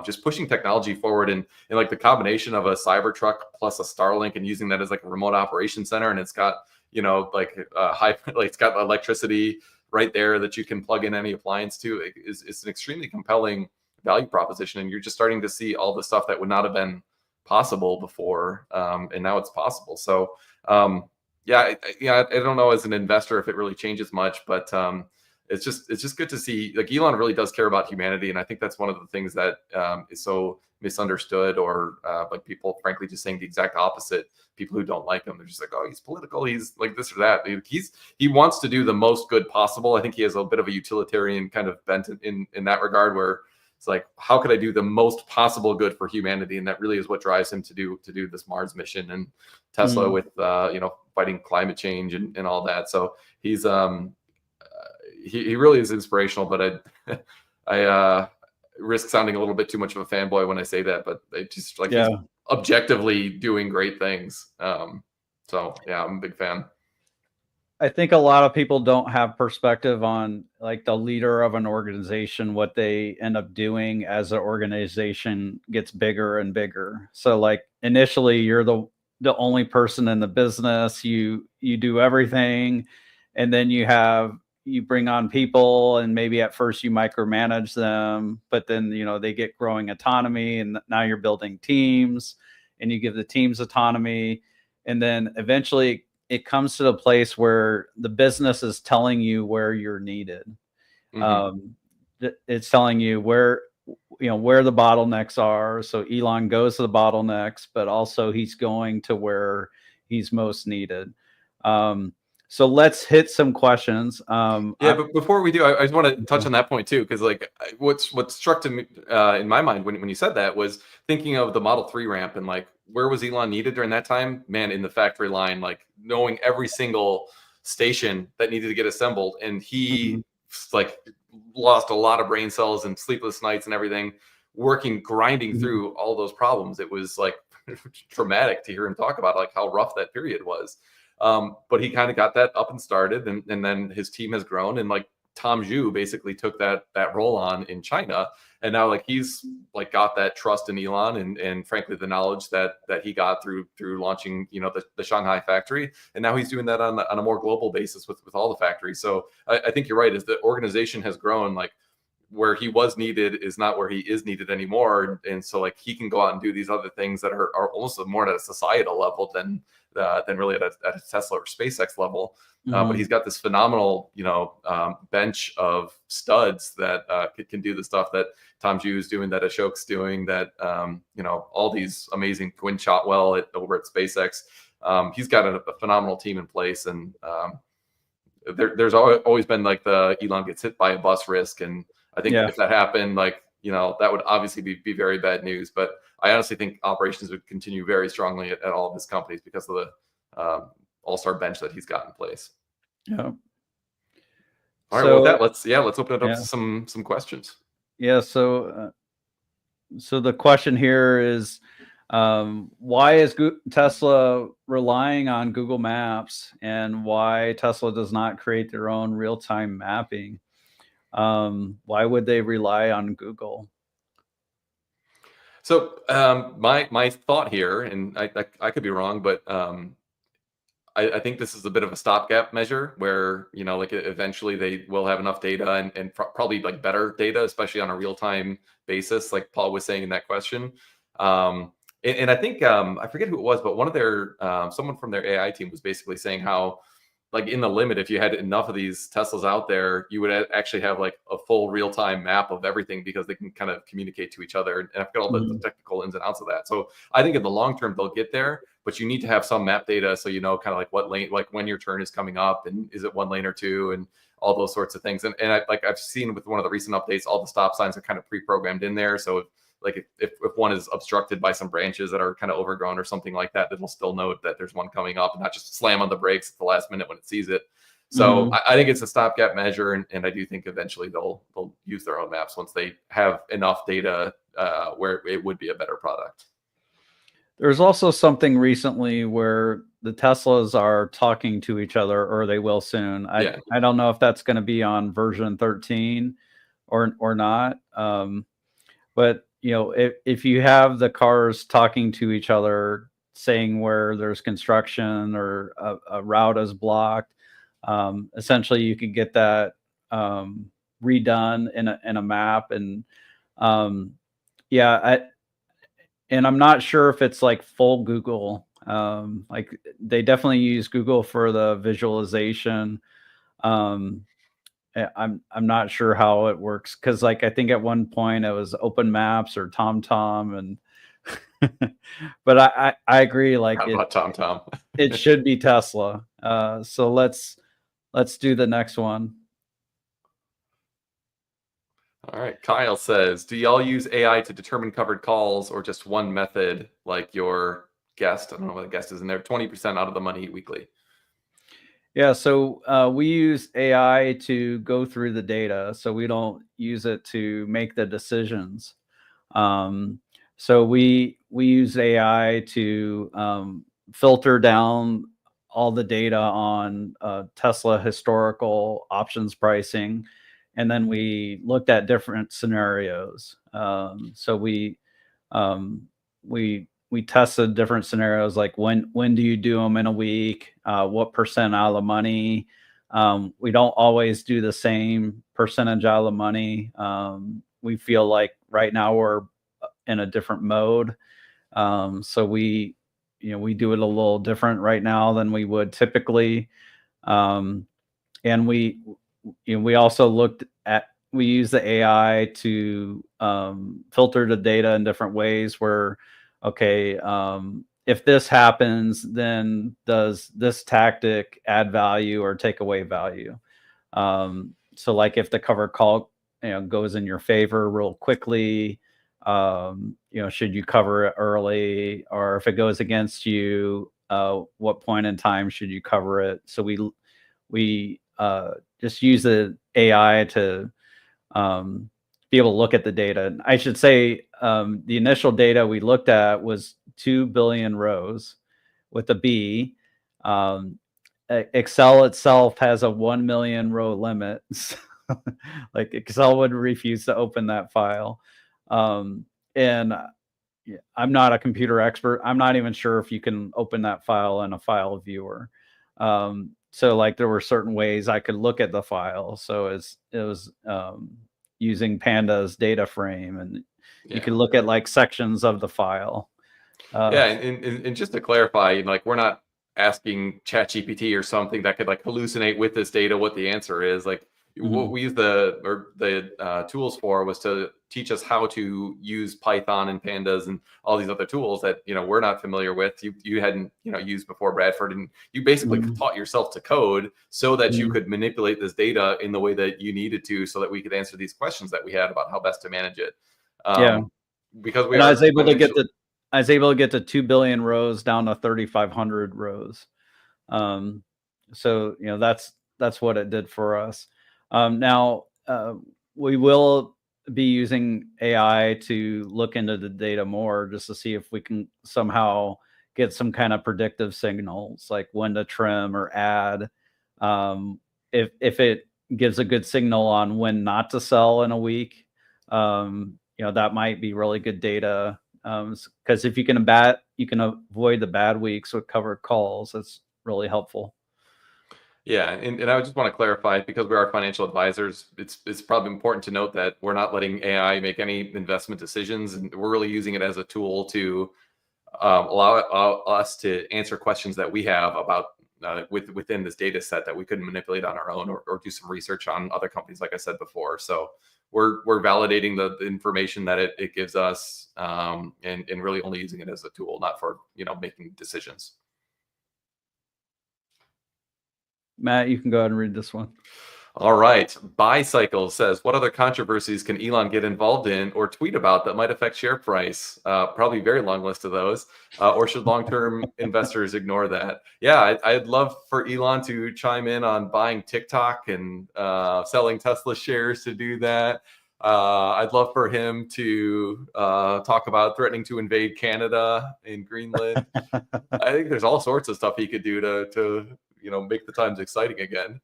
just pushing technology forward and like the combination of a Cybertruck plus a Starlink and using that as like a remote operation center. And it's got, it's got electricity right there that you can plug in any appliance to. It's an extremely compelling value proposition. And you're just starting to see all the stuff that would not have been possible before. And now it's possible. So, I don't know as an investor if it really changes much, but it's just good to see like Elon really does care about humanity. And I think that's one of the things that is so misunderstood, or like people frankly just saying the exact opposite. People who don't like him, they're just like, oh, he's political, he's like this or that. He wants to do the most good possible. I think he has a bit of a utilitarian kind of bent in that regard, where it's like, how could I do the most possible good for humanity? And that really is what drives him to do this Mars mission, and Tesla with fighting climate change and all that. So he's he really is inspirational, but I risk sounding a little bit too much of a fanboy when I say that, but I just like he's objectively doing great things. So yeah, I'm a big fan. I think a lot of people don't have perspective on like the leader of an organization, what they end up doing as an organization gets bigger and bigger. So like initially you're the only person in the business, you do everything, and then you bring on people, and maybe at first you micromanage them, but then they get growing autonomy, and now you're building teams and you give the teams autonomy, and then eventually it comes to the place where the business is telling you where you're needed. It's telling you where the bottlenecks are. So Elon goes to the bottlenecks, but also he's going to where he's most needed. So let's hit some questions. Yeah, but before we do, I just want to touch on that point too, because like what struck to me in my mind when you said that was thinking of the Model 3 ramp and like where was Elon needed during that time? Man, in the factory line, like knowing every single station that needed to get assembled, and he like lost a lot of brain cells and sleepless nights and everything, grinding through all those problems. It was like traumatic to hear him talk about like how rough that period was. But he kind of got that up and started, and then his team has grown, and like Tom Zhu basically took that role on in China, and now like he's like got that trust in Elon, and frankly the knowledge that he got through launching the Shanghai factory, and now he's doing that on a more global basis with all the factories. So I think you're right, is the organization has grown, like where he was needed is not where he is needed anymore, and so like he can go out and do these other things that are almost more at a societal level than really at a Tesla or SpaceX level. But he's got this phenomenal, bench of studs that can do the stuff that Tom Zhu is doing, that Ashok's doing, that all these amazing Gwynne Shotwell over at SpaceX. He's got a phenomenal team in place, and there's always been like the Elon gets hit by a bus risk, and I think if that happened, like that would obviously be very bad news. But I honestly think operations would continue very strongly at all of his companies because of the all-star bench that he's got in place. Yeah. All right. Well, with that, let's open it up to some questions. Yeah. So the question here is, why is Tesla relying on Google Maps, and why Tesla does not create their own real-time mapping? Why would they rely on Google? So my thought here, and I could be wrong, but I think this is a bit of a stopgap measure where like eventually they will have enough data and probably like better data, especially on a real time basis, like Paul was saying in that question. And I think I forget who it was, but one of their someone from their AI team was basically saying how, like in the limit, if you had enough of these Teslas out there, you would actually have like a full real-time map of everything, because they can kind of communicate to each other. And I've got all the technical ins and outs of that. So I think in the long term they'll get there, but you need to have some map data so kind of like what lane, like when your turn is coming up, and is it one lane or two, and all those sorts of things. And I've seen with one of the recent updates, all the stop signs are kind of pre-programmed in there. So if one is obstructed by some branches that are kind of overgrown or something like that, it'll still note that there's one coming up and not just slam on the brakes at the last minute when it sees it. So I think it's a stopgap measure, and I do think eventually they'll use their own maps once they have enough data where it would be a better product. There's also something recently where the Teslas are talking to each other, or they will soon. I don't know if that's going to be on version 13 or not. But if you have the cars talking to each other, saying where there's construction or a route is blocked, essentially you could get that redone in a map. And and I'm not sure if it's like full Google. Like they definitely use Google for the visualization. I'm not sure how it works, because like I think at one point it was Open Maps or TomTom, and but I agree, like about TomTom. It should be Tesla. So let's do the next one. All right. Kyle says, do y'all use AI to determine covered calls, or just one method like your guest? I don't know what the guest is in there. 20% out of the money weekly. Yeah, so we use AI to go through the data, so we don't use it to make the decisions. So we use AI to filter down all the data on Tesla historical options pricing, and then we looked at different scenarios. So we tested different scenarios, like when do you do them in a week, what percent out of the money. We don't always do the same percentage out of the money. We feel like right now we're in a different mode, so we do it a little different right now than we would typically. And we also we use the AI to filter the data in different ways, where if this happens, then does this tactic add value or take away value? So like if the covered call, goes in your favor real quickly, should you cover it early? Or if it goes against you, what point in time should you cover it? So we just use the AI to be able to look at the data. I should say the initial data we looked at was 2 billion rows with a B. Excel itself has a 1 million row limit. Like Excel would refuse to open that file. And I'm not a computer expert. I'm not even sure if you can open that file in a file viewer. So like there were certain ways I could look at the file. So it was using Panda's data frame, and you could look at like sections of the file. And just to clarify, like we're not asking ChatGPT or something that could like hallucinate with this data what the answer is. Like what we used the tools for was to teach us how to use Python and Pandas and all these other tools that we're not familiar with. You hadn't used before, Bradford, and you basically taught yourself to code so that you could manipulate this data in the way that you needed to, so that we could answer these questions that we had about how best to manage it. Because I was able to get to 2 billion rows down to 3,500 rows. So that's what it did for us. Now we will be using AI to look into the data more, just to see if we can somehow get some kind of predictive signals, like when to trim or add. If it gives a good signal on when not to sell in a week, that might be really good data. Because if you can avoid the bad weeks with covered calls, that's really helpful. Yeah, and I just want to clarify, because we are financial advisors, it's probably important to note that we're not letting AI make any investment decisions, and we're really using it as a tool to allow us to answer questions that we have about within this data set that we couldn't manipulate on our own, or do some research on other companies, like I said before. So we're validating the information that it gives us, and really only using it as a tool, not for making decisions. Matt, you can go ahead and read this one. All right. Bicycle says, what other controversies can Elon get involved in or tweet about that might affect share price? Probably a very long list of those. Or should long-term investors ignore that? Yeah, I'd love for Elon to chime in on buying TikTok and selling Tesla shares to do that. I'd love for him to talk about threatening to invade Canada and Greenland. I think there's all sorts of stuff he could do to make the times exciting again.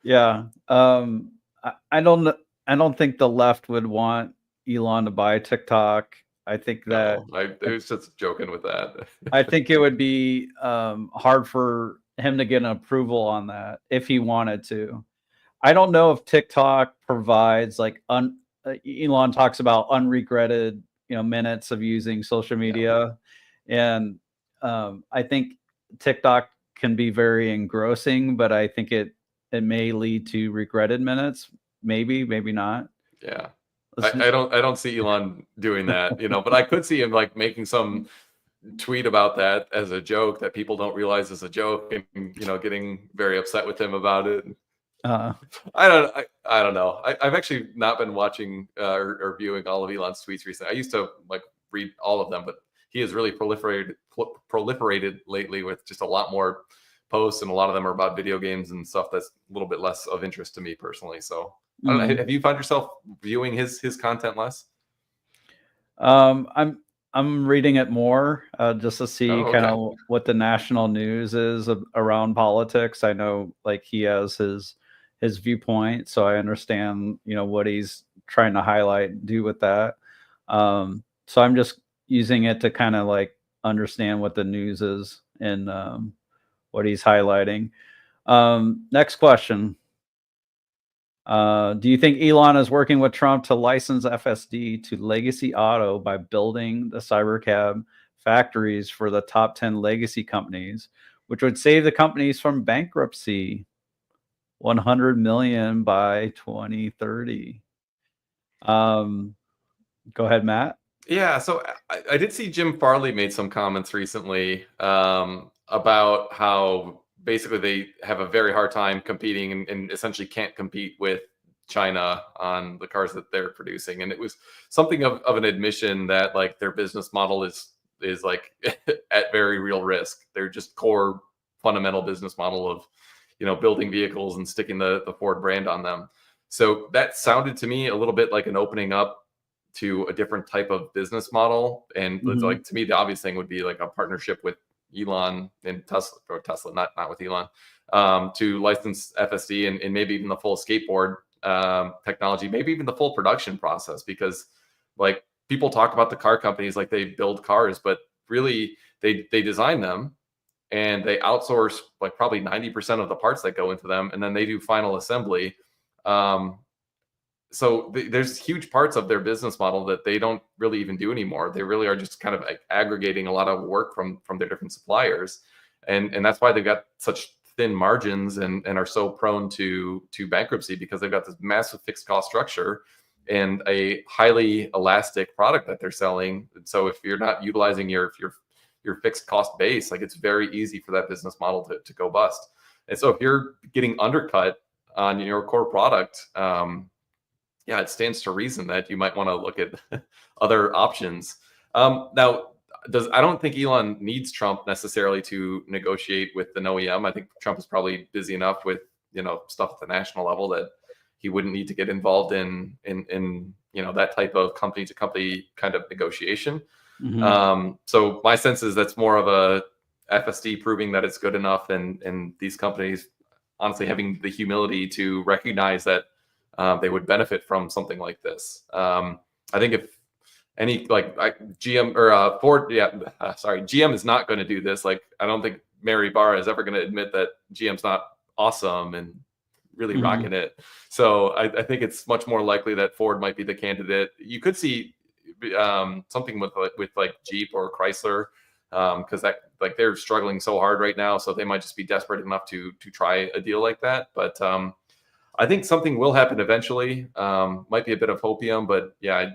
Yeah. I don't think the left would want Elon to buy TikTok. I think that I was just joking with that. I think it would be hard for him to get an approval on that if he wanted to. I don't know if TikTok provides like Elon talks about unregretted minutes of using social media, and I think TikTok can be very engrossing, but I think it may lead to regretted minutes. Maybe not. Yeah. I don't see Elon doing that, but I could see him like making some tweet about that as a joke that people don't realize is a joke, and getting very upset with him about it. I don't know. I've actually not been watching or viewing all of Elon's tweets recently. I used to like read all of them, but he has really proliferated lately with just a lot more posts, and a lot of them are about video games and stuff that's a little bit less of interest to me personally. So I don't know, have you found yourself viewing his content less? I'm reading it more just to see kind of what the national news is around politics. I know like he has his viewpoint, so I understand what he's trying to highlight and do with that. So I'm just using it to kind of like understand what the news is and what he's highlighting. Next question. Do you think Elon is working with Trump to license FSD to Legacy Auto by building the cybercab factories for the top 10 legacy companies, which would save the companies from bankruptcy? 100 million by 2030. Go ahead, Matt. Yeah, so I did see Jim Farley made some comments recently about how basically they have a very hard time competing and essentially can't compete with China on the cars that they're producing. And it was something of an admission that like their business model is like at very real risk. They're just core fundamental business model of, building vehicles and sticking the Ford brand on them. So that sounded to me a little bit like an opening up to a different type of business model. And it's Mhm. like, to me, the obvious thing would be like a partnership with Elon and Tesla, or Tesla, not with Elon, to license FSD and maybe even the full skateboard technology, maybe even the full production process. Because like people talk about the car companies like they build cars, but really they design them and they outsource like probably 90% of the parts that go into them, and then they do final assembly. Um, so there's huge parts of their business model that they don't really even do anymore. They really are just kind of like aggregating a lot of work from their different suppliers, and that's why they've got such thin margins and are so prone to bankruptcy, because they've got this massive fixed cost structure and a highly elastic product that they're selling. So if you're not utilizing your fixed cost base, like it's very easy for that business model to go bust. And so if you're getting undercut on your core product, yeah, it stands to reason that you might want to look at other options. Now, I don't think Elon needs Trump necessarily to negotiate with an OEM. I think Trump is probably busy enough with stuff at the national level that he wouldn't need to get involved in that type of company to company kind of negotiation. Mhm. So my sense is that's more of a FSD proving that it's good enough, and these companies honestly having the humility to recognize that they would benefit from something like this. I think if any GM or Ford, yeah, sorry, GM is not going to do this. Like I don't think Mary Barra is ever going to admit that GM's not awesome and really Mhm. rocking it. So I think it's much more likely that Ford might be the candidate. You could see something with like Jeep or Chrysler, because that like they're struggling so hard right now, so they might just be desperate enough to try a deal like that. But I think something will happen eventually. Might be a bit of hopium, but yeah,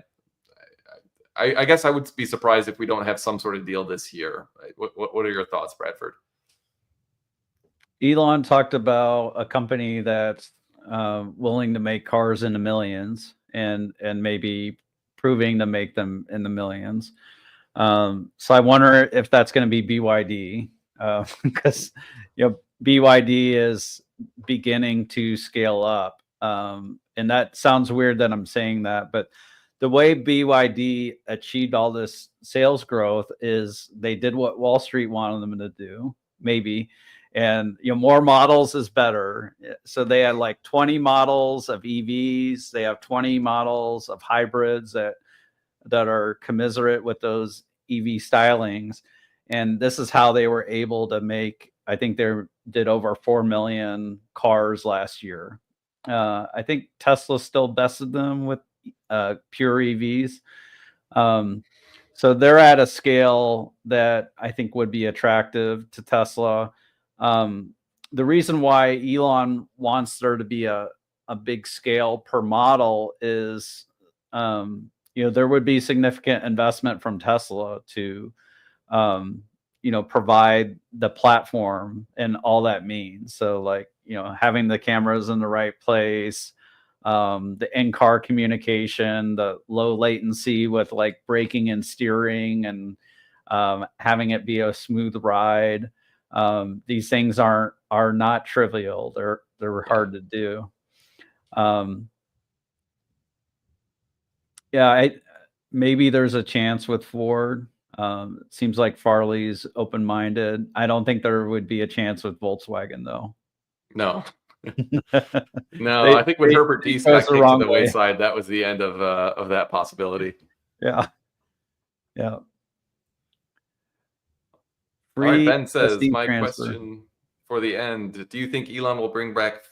I guess I would be surprised if we don't have some sort of deal this year. Right? What are your thoughts, Bradford? Elon talked about a company that's willing to make cars in the millions and maybe proving to make them in the millions. So I wonder if that's going to be BYD, because BYD is beginning to scale up, and that sounds weird that I'm saying that, but the way BYD achieved all this sales growth is they did what Wall Street wanted them to do, maybe, and more models is better. So they had like 20 models of EVs, they have 20 models of hybrids that are commiserate with those EV stylings. And this is how they were able to make, I think they did over 4 million cars last year. I think Tesla still bested them with pure EVs. Um, so they're at a scale that I think would be attractive to Tesla. Um, the reason why Elon wants there to be a big scale per model is, there would be significant investment from Tesla to, um, provide the platform and all that means. So, like, having the cameras in the right place, the in-car communication, the low latency with like braking and steering, and having it be a smooth ride. These things are not trivial. They're Yeah. hard to do. Um, yeah, maybe there's a chance with Ford. It seems like Farley's open-minded. I don't think there would be a chance with Volkswagen though. No. No, they I think when they, Herbert they Diess chose got the kicked to wrong the way. wayside, that was the end of that possibility. Yeah, yeah. All right, Free Ben says, SD my transfer. question for the end: do you think Elon will bring back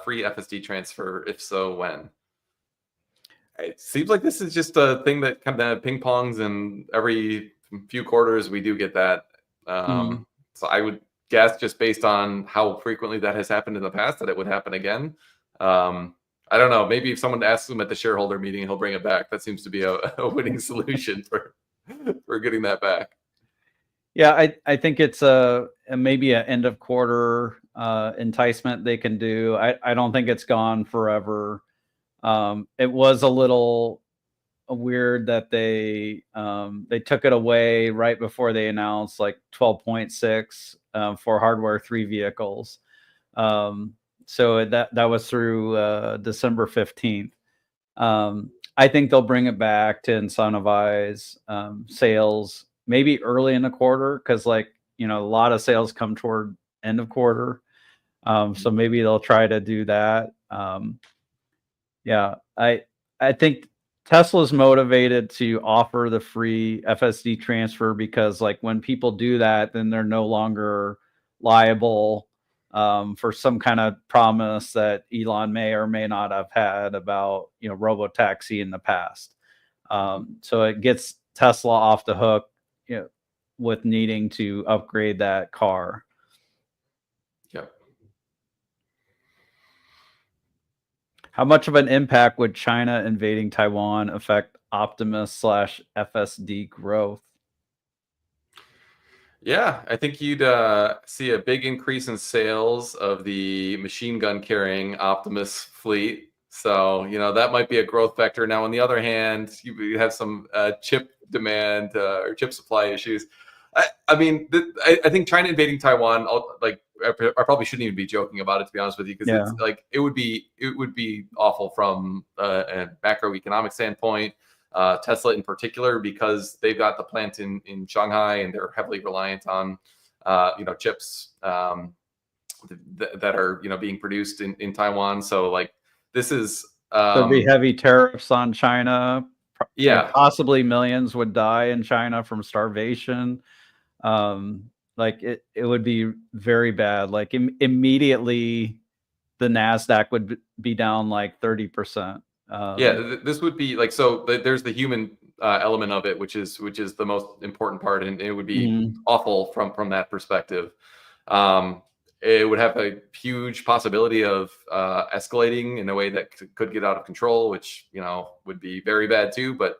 free FSD transfer? If so, when? It seems like this is just a thing that kind of ping pongs, and every few quarters we do get that. Mhm. So I would guess, just based on how frequently that has happened in the past, that it would happen again. Um, I don't know. Maybe if someone asks him at the shareholder meeting, he'll bring it back. That seems to be a winning solution for getting that back. Yeah, I think it's maybe an end of quarter enticement they can do. I don't think it's gone forever. It was a little weird that they took it away right before they announced like 12.6 for hardware 3 vehicles. So that was through December 15th. I think they'll bring it back to incentivize sales maybe early in the quarter, because like, a lot of sales come toward end of quarter. So maybe they'll try to do that. Yeah, I think Tesla's motivated to offer the free FSD transfer because like when people do that, then they're no longer liable for some kind of promise that Elon may or may not have had about robotaxi in the past. So it gets Tesla off the hook, with needing to upgrade that car. Yep. How much of an impact would China invading Taiwan affect Optimus / FSD growth? Yeah, I think you'd see a big increase in sales of the machine gun carrying Optimus fleet. So, that might be a growth vector. Now, on the other hand, you have some chip demand or chip supply issues. I mean, I think China invading Taiwan, I probably shouldn't even be joking about it, to be honest with you, because it's like it would be awful from a macroeconomic standpoint. Tesla in particular, because they've got the plant in Shanghai and they're heavily reliant on chips that are being produced in Taiwan. So like this is There'd be heavy tariffs on China. Yeah. Possibly millions would die in China from starvation. Like it would be very bad. Like immediately the NASDAQ would be down like 30%. Yeah, this would be like, so there's the human element of it, which is the most important part, and it would be awful from that perspective. It would have a huge possibility of escalating in a way that could get out of control, which would be very bad too. But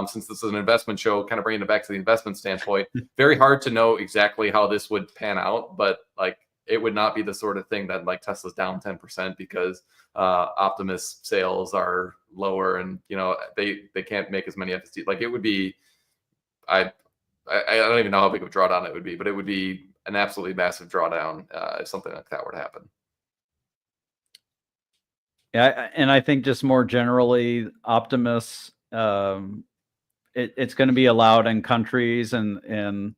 since this is an investment show, kind of bringing it back to the investment standpoint, very hard to know exactly how this would pan out. But like, it would not be the sort of thing that like Tesla's down 10% because Optimus sales are lower and they can't make as many FSD. Like it would be, I don't even know how big of a drawdown it would be, but it would be an absolutely massive drawdown if something like that were to happen. Yeah, and I think just more generally, Optimus, it's going to be allowed in countries, and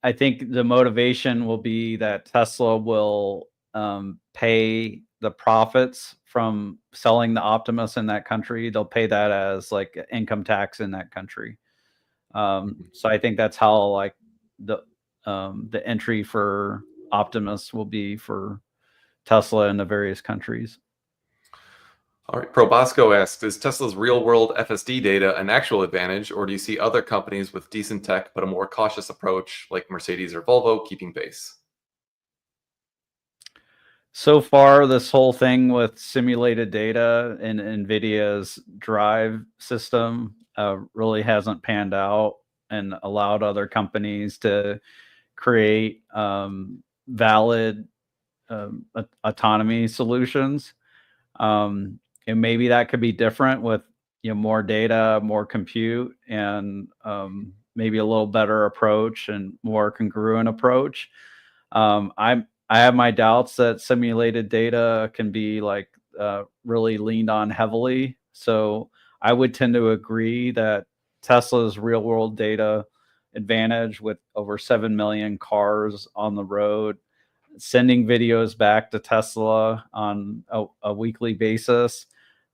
I think the motivation will be that Tesla will pay the profits from selling the Optimus in that country. They'll pay that as like income tax in that country. So I think that's how like the entry for Optimus will be for Tesla in the various countries. All right, Probosco asks, is Tesla's real-world FSD data an actual advantage, or do you see other companies with decent tech but a more cautious approach, like Mercedes or Volvo, keeping pace? So far, this whole thing with simulated data in NVIDIA's drive system really hasn't panned out and allowed other companies to create valid autonomy solutions. And maybe that could be different with more data, more compute, and maybe a little better approach and more congruent approach. I have my doubts that simulated data can be like really leaned on heavily. So I would tend to agree that Tesla's real world data advantage, with over 7 million cars on the road, sending videos back to Tesla on a weekly basis.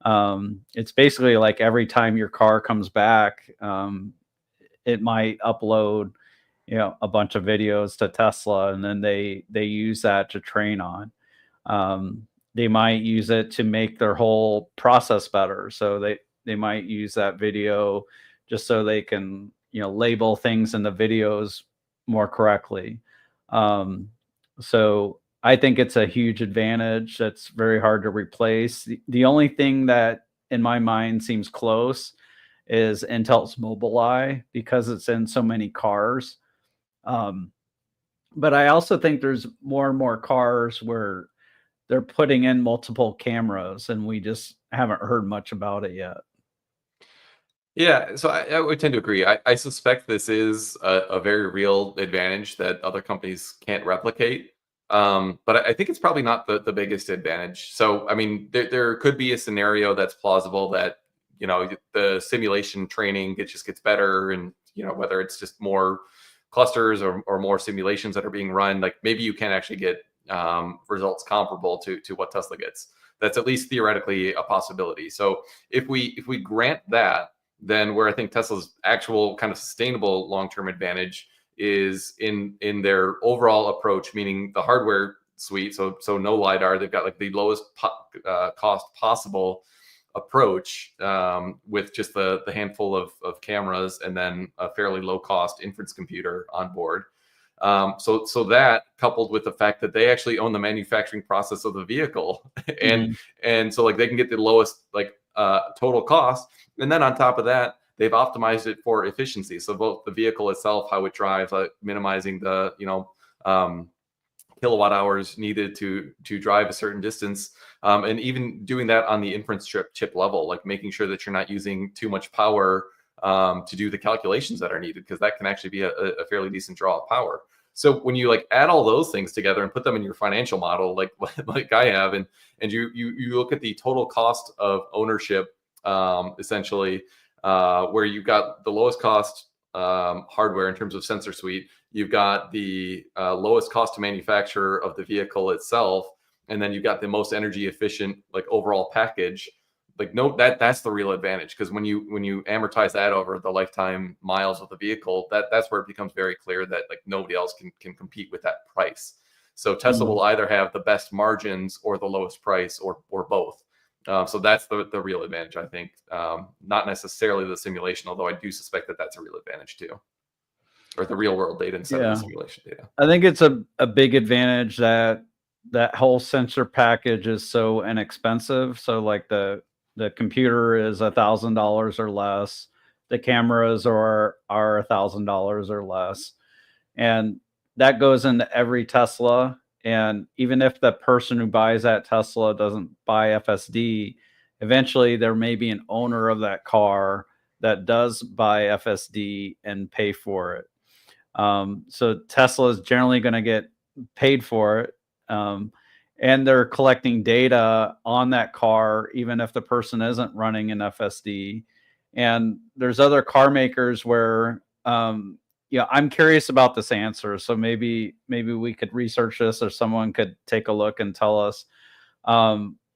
It's basically like every time your car comes back, it might upload a bunch of videos to Tesla, and then they use that to train on. They might use it to make their whole process better. So they might use that video just so they can label things in the videos more correctly. So I think it's a huge advantage that's very hard to replace. The only thing that in my mind seems close is Intel's Mobileye because it's in so many cars. Um, but I also think there's more and more cars where they're putting in multiple cameras and we just haven't heard much about it yet. Yeah, so I would tend to agree. I suspect this is a very real advantage that other companies can't replicate. But I think it's probably not the biggest advantage. So, I mean, there could be a scenario that's plausible that, the simulation training just gets better, and, whether it's just more clusters or more simulations that are being run, like maybe you can actually get results comparable to what Tesla gets. That's at least theoretically a possibility. So if we grant that, then where I think Tesla's actual kind of sustainable long-term advantage is in their overall approach, meaning the hardware suite. So no lidar. They've got like the lowest cost possible approach, with just the handful of cameras and then a fairly low cost inference computer on board. So that, coupled with the fact that they actually own the manufacturing process of the vehicle, and Mhm. and so like they can get the lowest like total cost, and then on top of that, they've optimized it for efficiency. So both the vehicle itself, how it drives, minimizing the kilowatt hours needed to drive a certain distance, and even doing that on the inference chip level, like making sure that you're not using too much power to do the calculations that are needed, because that can actually be a fairly decent draw of power. So when you like add all those things together and put them in your financial model, like I have, and you look at the total cost of ownership, essentially, where you've got the lowest cost hardware in terms of sensor suite, you've got the lowest cost to manufacture of the vehicle itself, and then you've got the most energy efficient like overall package. Like, no, that's the real advantage, because when you amortize that over the lifetime miles of the vehicle, that's where it becomes very clear that like nobody else can compete with that price. So Tesla Mhm. will either have the best margins or the lowest price, or both. So that's the real advantage, I think. Not necessarily the simulation, although I do suspect that that's a real advantage too, or the real world data instead of the Yeah. simulation data. I think it's a big advantage that that whole sensor package is so inexpensive. So like the computer is $1,000 or less. The cameras are $1,000 or less. And that goes into every Tesla. And even if the person who buys that Tesla doesn't buy FSD, eventually there may be an owner of that car that does buy FSD and pay for it. So Tesla is generally going to get paid for it. Um, and they're collecting data on that car, even if the person isn't running an FSD. And there's other car makers where, I'm curious about this answer. So maybe we could research this, or someone could take a look and tell us.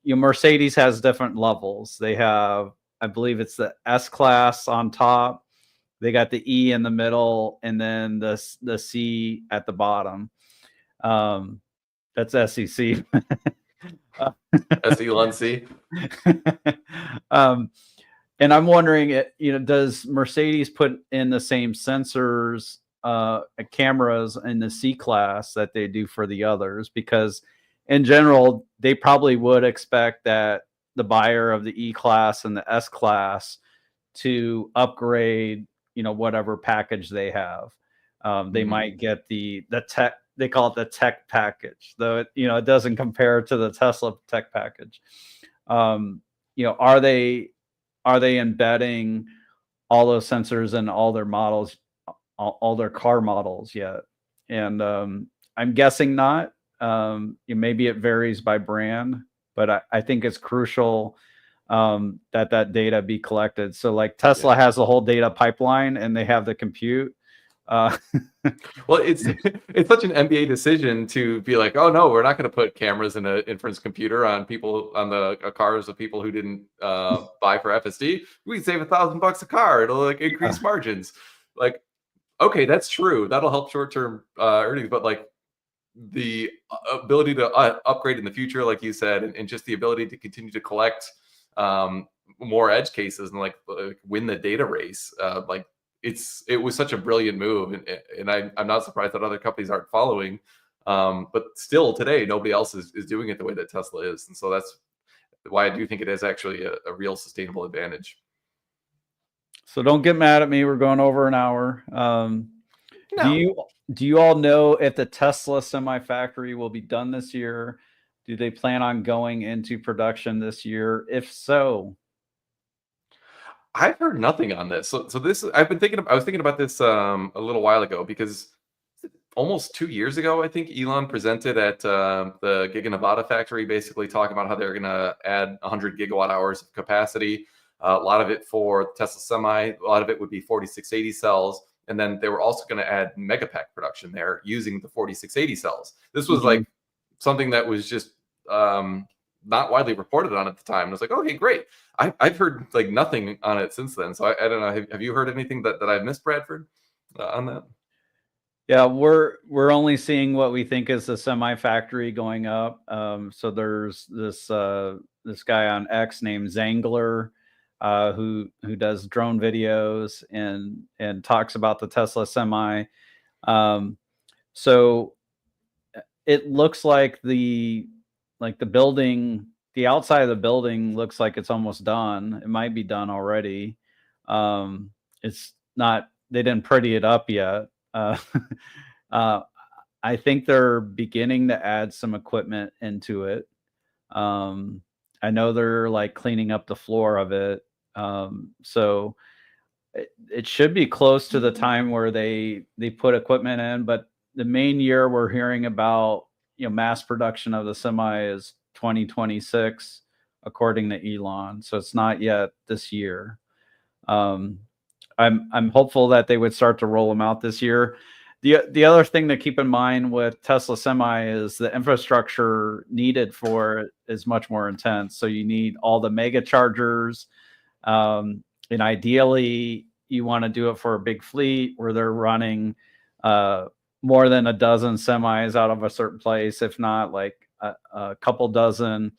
Mercedes has different levels. They have, I believe it's the S class on top, they got the E in the middle, and then the C at the bottom. Um, that's SEC. Uh, That's Elon C. um, and I'm wondering, does Mercedes put in the same sensors, cameras in the C class that they do for the others? Because in general, they probably would expect that the buyer of the E class and the S class to upgrade, whatever package they have. They Mhm. might get the tech. They call it the tech package, though it doesn't compare to the Tesla tech package. Um, are they embedding all those sensors in all their models, all their car models yet? And I'm guessing not. Maybe it varies by brand, but I think it's crucial that data be collected. So like Yeah. Tesla has the whole data pipeline and they have the compute. Uh, Well, it's such an MBA decision to be like, oh no, we're not going to put cameras in an inference computer on people on the cars of people who didn't buy for FSD. We can save $1,000 a car. It'll like increase margins. Like, okay, that's true. That'll help short term earnings, but like the ability to upgrade in the future, like you said, and just the ability to continue to collect um, more edge cases and like win the data race. It was such a brilliant move, and I'm not surprised that other companies aren't following. But still today, nobody else is doing it the way that Tesla is. And so that's why I do think it is actually a real sustainable advantage. So don't get mad at me. We're going over an hour. Do No. you all know if the Tesla semi factory will be done this year? Do they plan on going into production this year? If so, I've heard nothing on this. So this I was thinking about this a little while ago, because almost 2 years ago, I think Elon presented at the Giga Nevada factory, basically talking about how they're going to add 100 gigawatt hours of capacity. A lot of it for Tesla Semi, a lot of it would be 4680 cells. And then they were also going to add megapack production there using the 4680 cells. This was like something that was just not widely reported on at the time. And I was like, okay, great. I've heard like nothing on it since then. So I don't know. Have you heard anything that I've missed, Bradford, on that? yeah, we're only seeing what we think is the semi factory going up. So there's this guy on X named Zangler, who does drone videos and talks about the Tesla semi. So it looks like the building, the outside of the building looks like it's almost done. It might be done already. It's not. They didn't pretty it up yet. Uh, I think they're beginning to add some equipment into it. I know they're like cleaning up the floor of it. So it should be close to the time where they put equipment in, but the main year we're hearing about, mass production of the semi is 2026, according to Elon. So it's not yet this year. I'm hopeful that they would start to roll them out this year. The other thing to keep in mind with Tesla Semi is the infrastructure needed for it is much more intense. So you need all the mega chargers, and ideally you want to do it for a big fleet where they're running more than a dozen semis out of a certain place, if not like a couple dozen.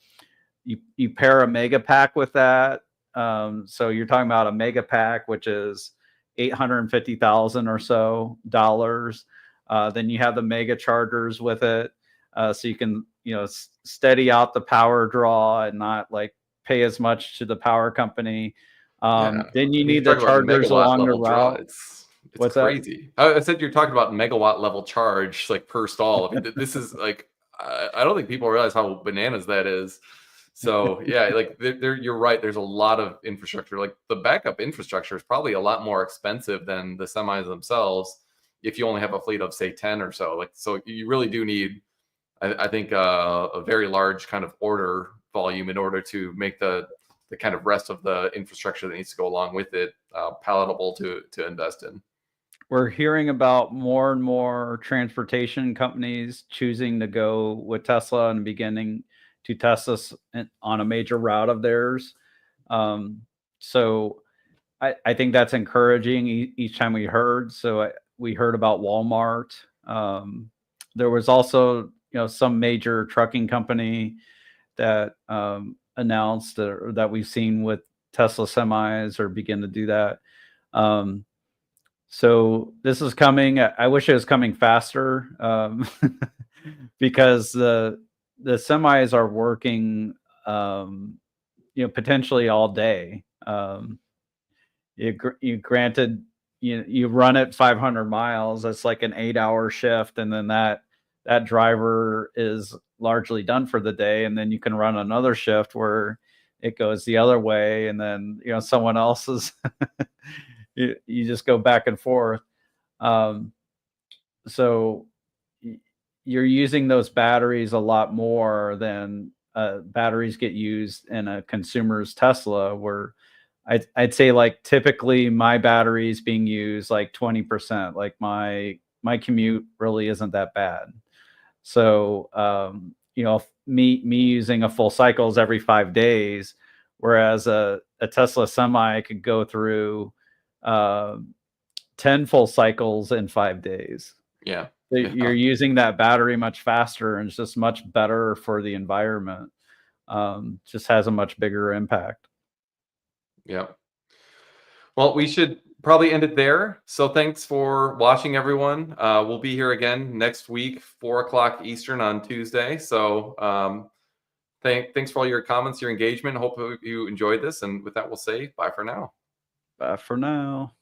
You pair a mega pack with that. So you're talking about a mega pack, which is $850,000 or so dollars. Then you have the mega chargers with it, so you can steady out the power draw and not like pay as much to the power company. Then you need the chargers along the route. It's What's crazy. I said you're talking about megawatt level charge, like per stall. I mean, this is like I don't think people realize how bananas that is. So yeah, like you're right. There's a lot of infrastructure. Like the backup infrastructure is probably a lot more expensive than the semis themselves. If you only have a fleet of say 10 or so, like, so you really do need, I think, a very large kind of order volume in order to make the kind of rest of the infrastructure that needs to go along with it palatable to invest in. We're hearing about more and more transportation companies choosing to go with Tesla and beginning to test us on a major route of theirs. So I think that's encouraging each time we heard. So we heard about Walmart. There was also, some major trucking company that announced or that we've seen with Tesla semis or begin to do that. So this is coming. I wish it was coming faster, because the semis are working, potentially all day. You granted, you run it 500 miles. That's like an 8-hour shift, and then that driver is largely done for the day, and then you can run another shift where it goes the other way, and then someone else's. You just go back and forth. So you're using those batteries a lot more than batteries get used in a consumer's Tesla, where I'd say like typically my batteries being used like 20%. Like my commute really isn't that bad. So me using a full cycles every 5 days, whereas a Tesla semi could go through 10 full cycles in 5 days. Yeah. You're using that battery much faster, and it's just much better for the environment. Just has a much bigger impact. Yeah. Well, we should probably end it there. So thanks for watching, everyone. We'll be here again next week, 4 o'clock Eastern on Tuesday. So thanks for all your comments, your engagement. Hope you enjoyed this. And with that, we'll say bye for now. Bye for now.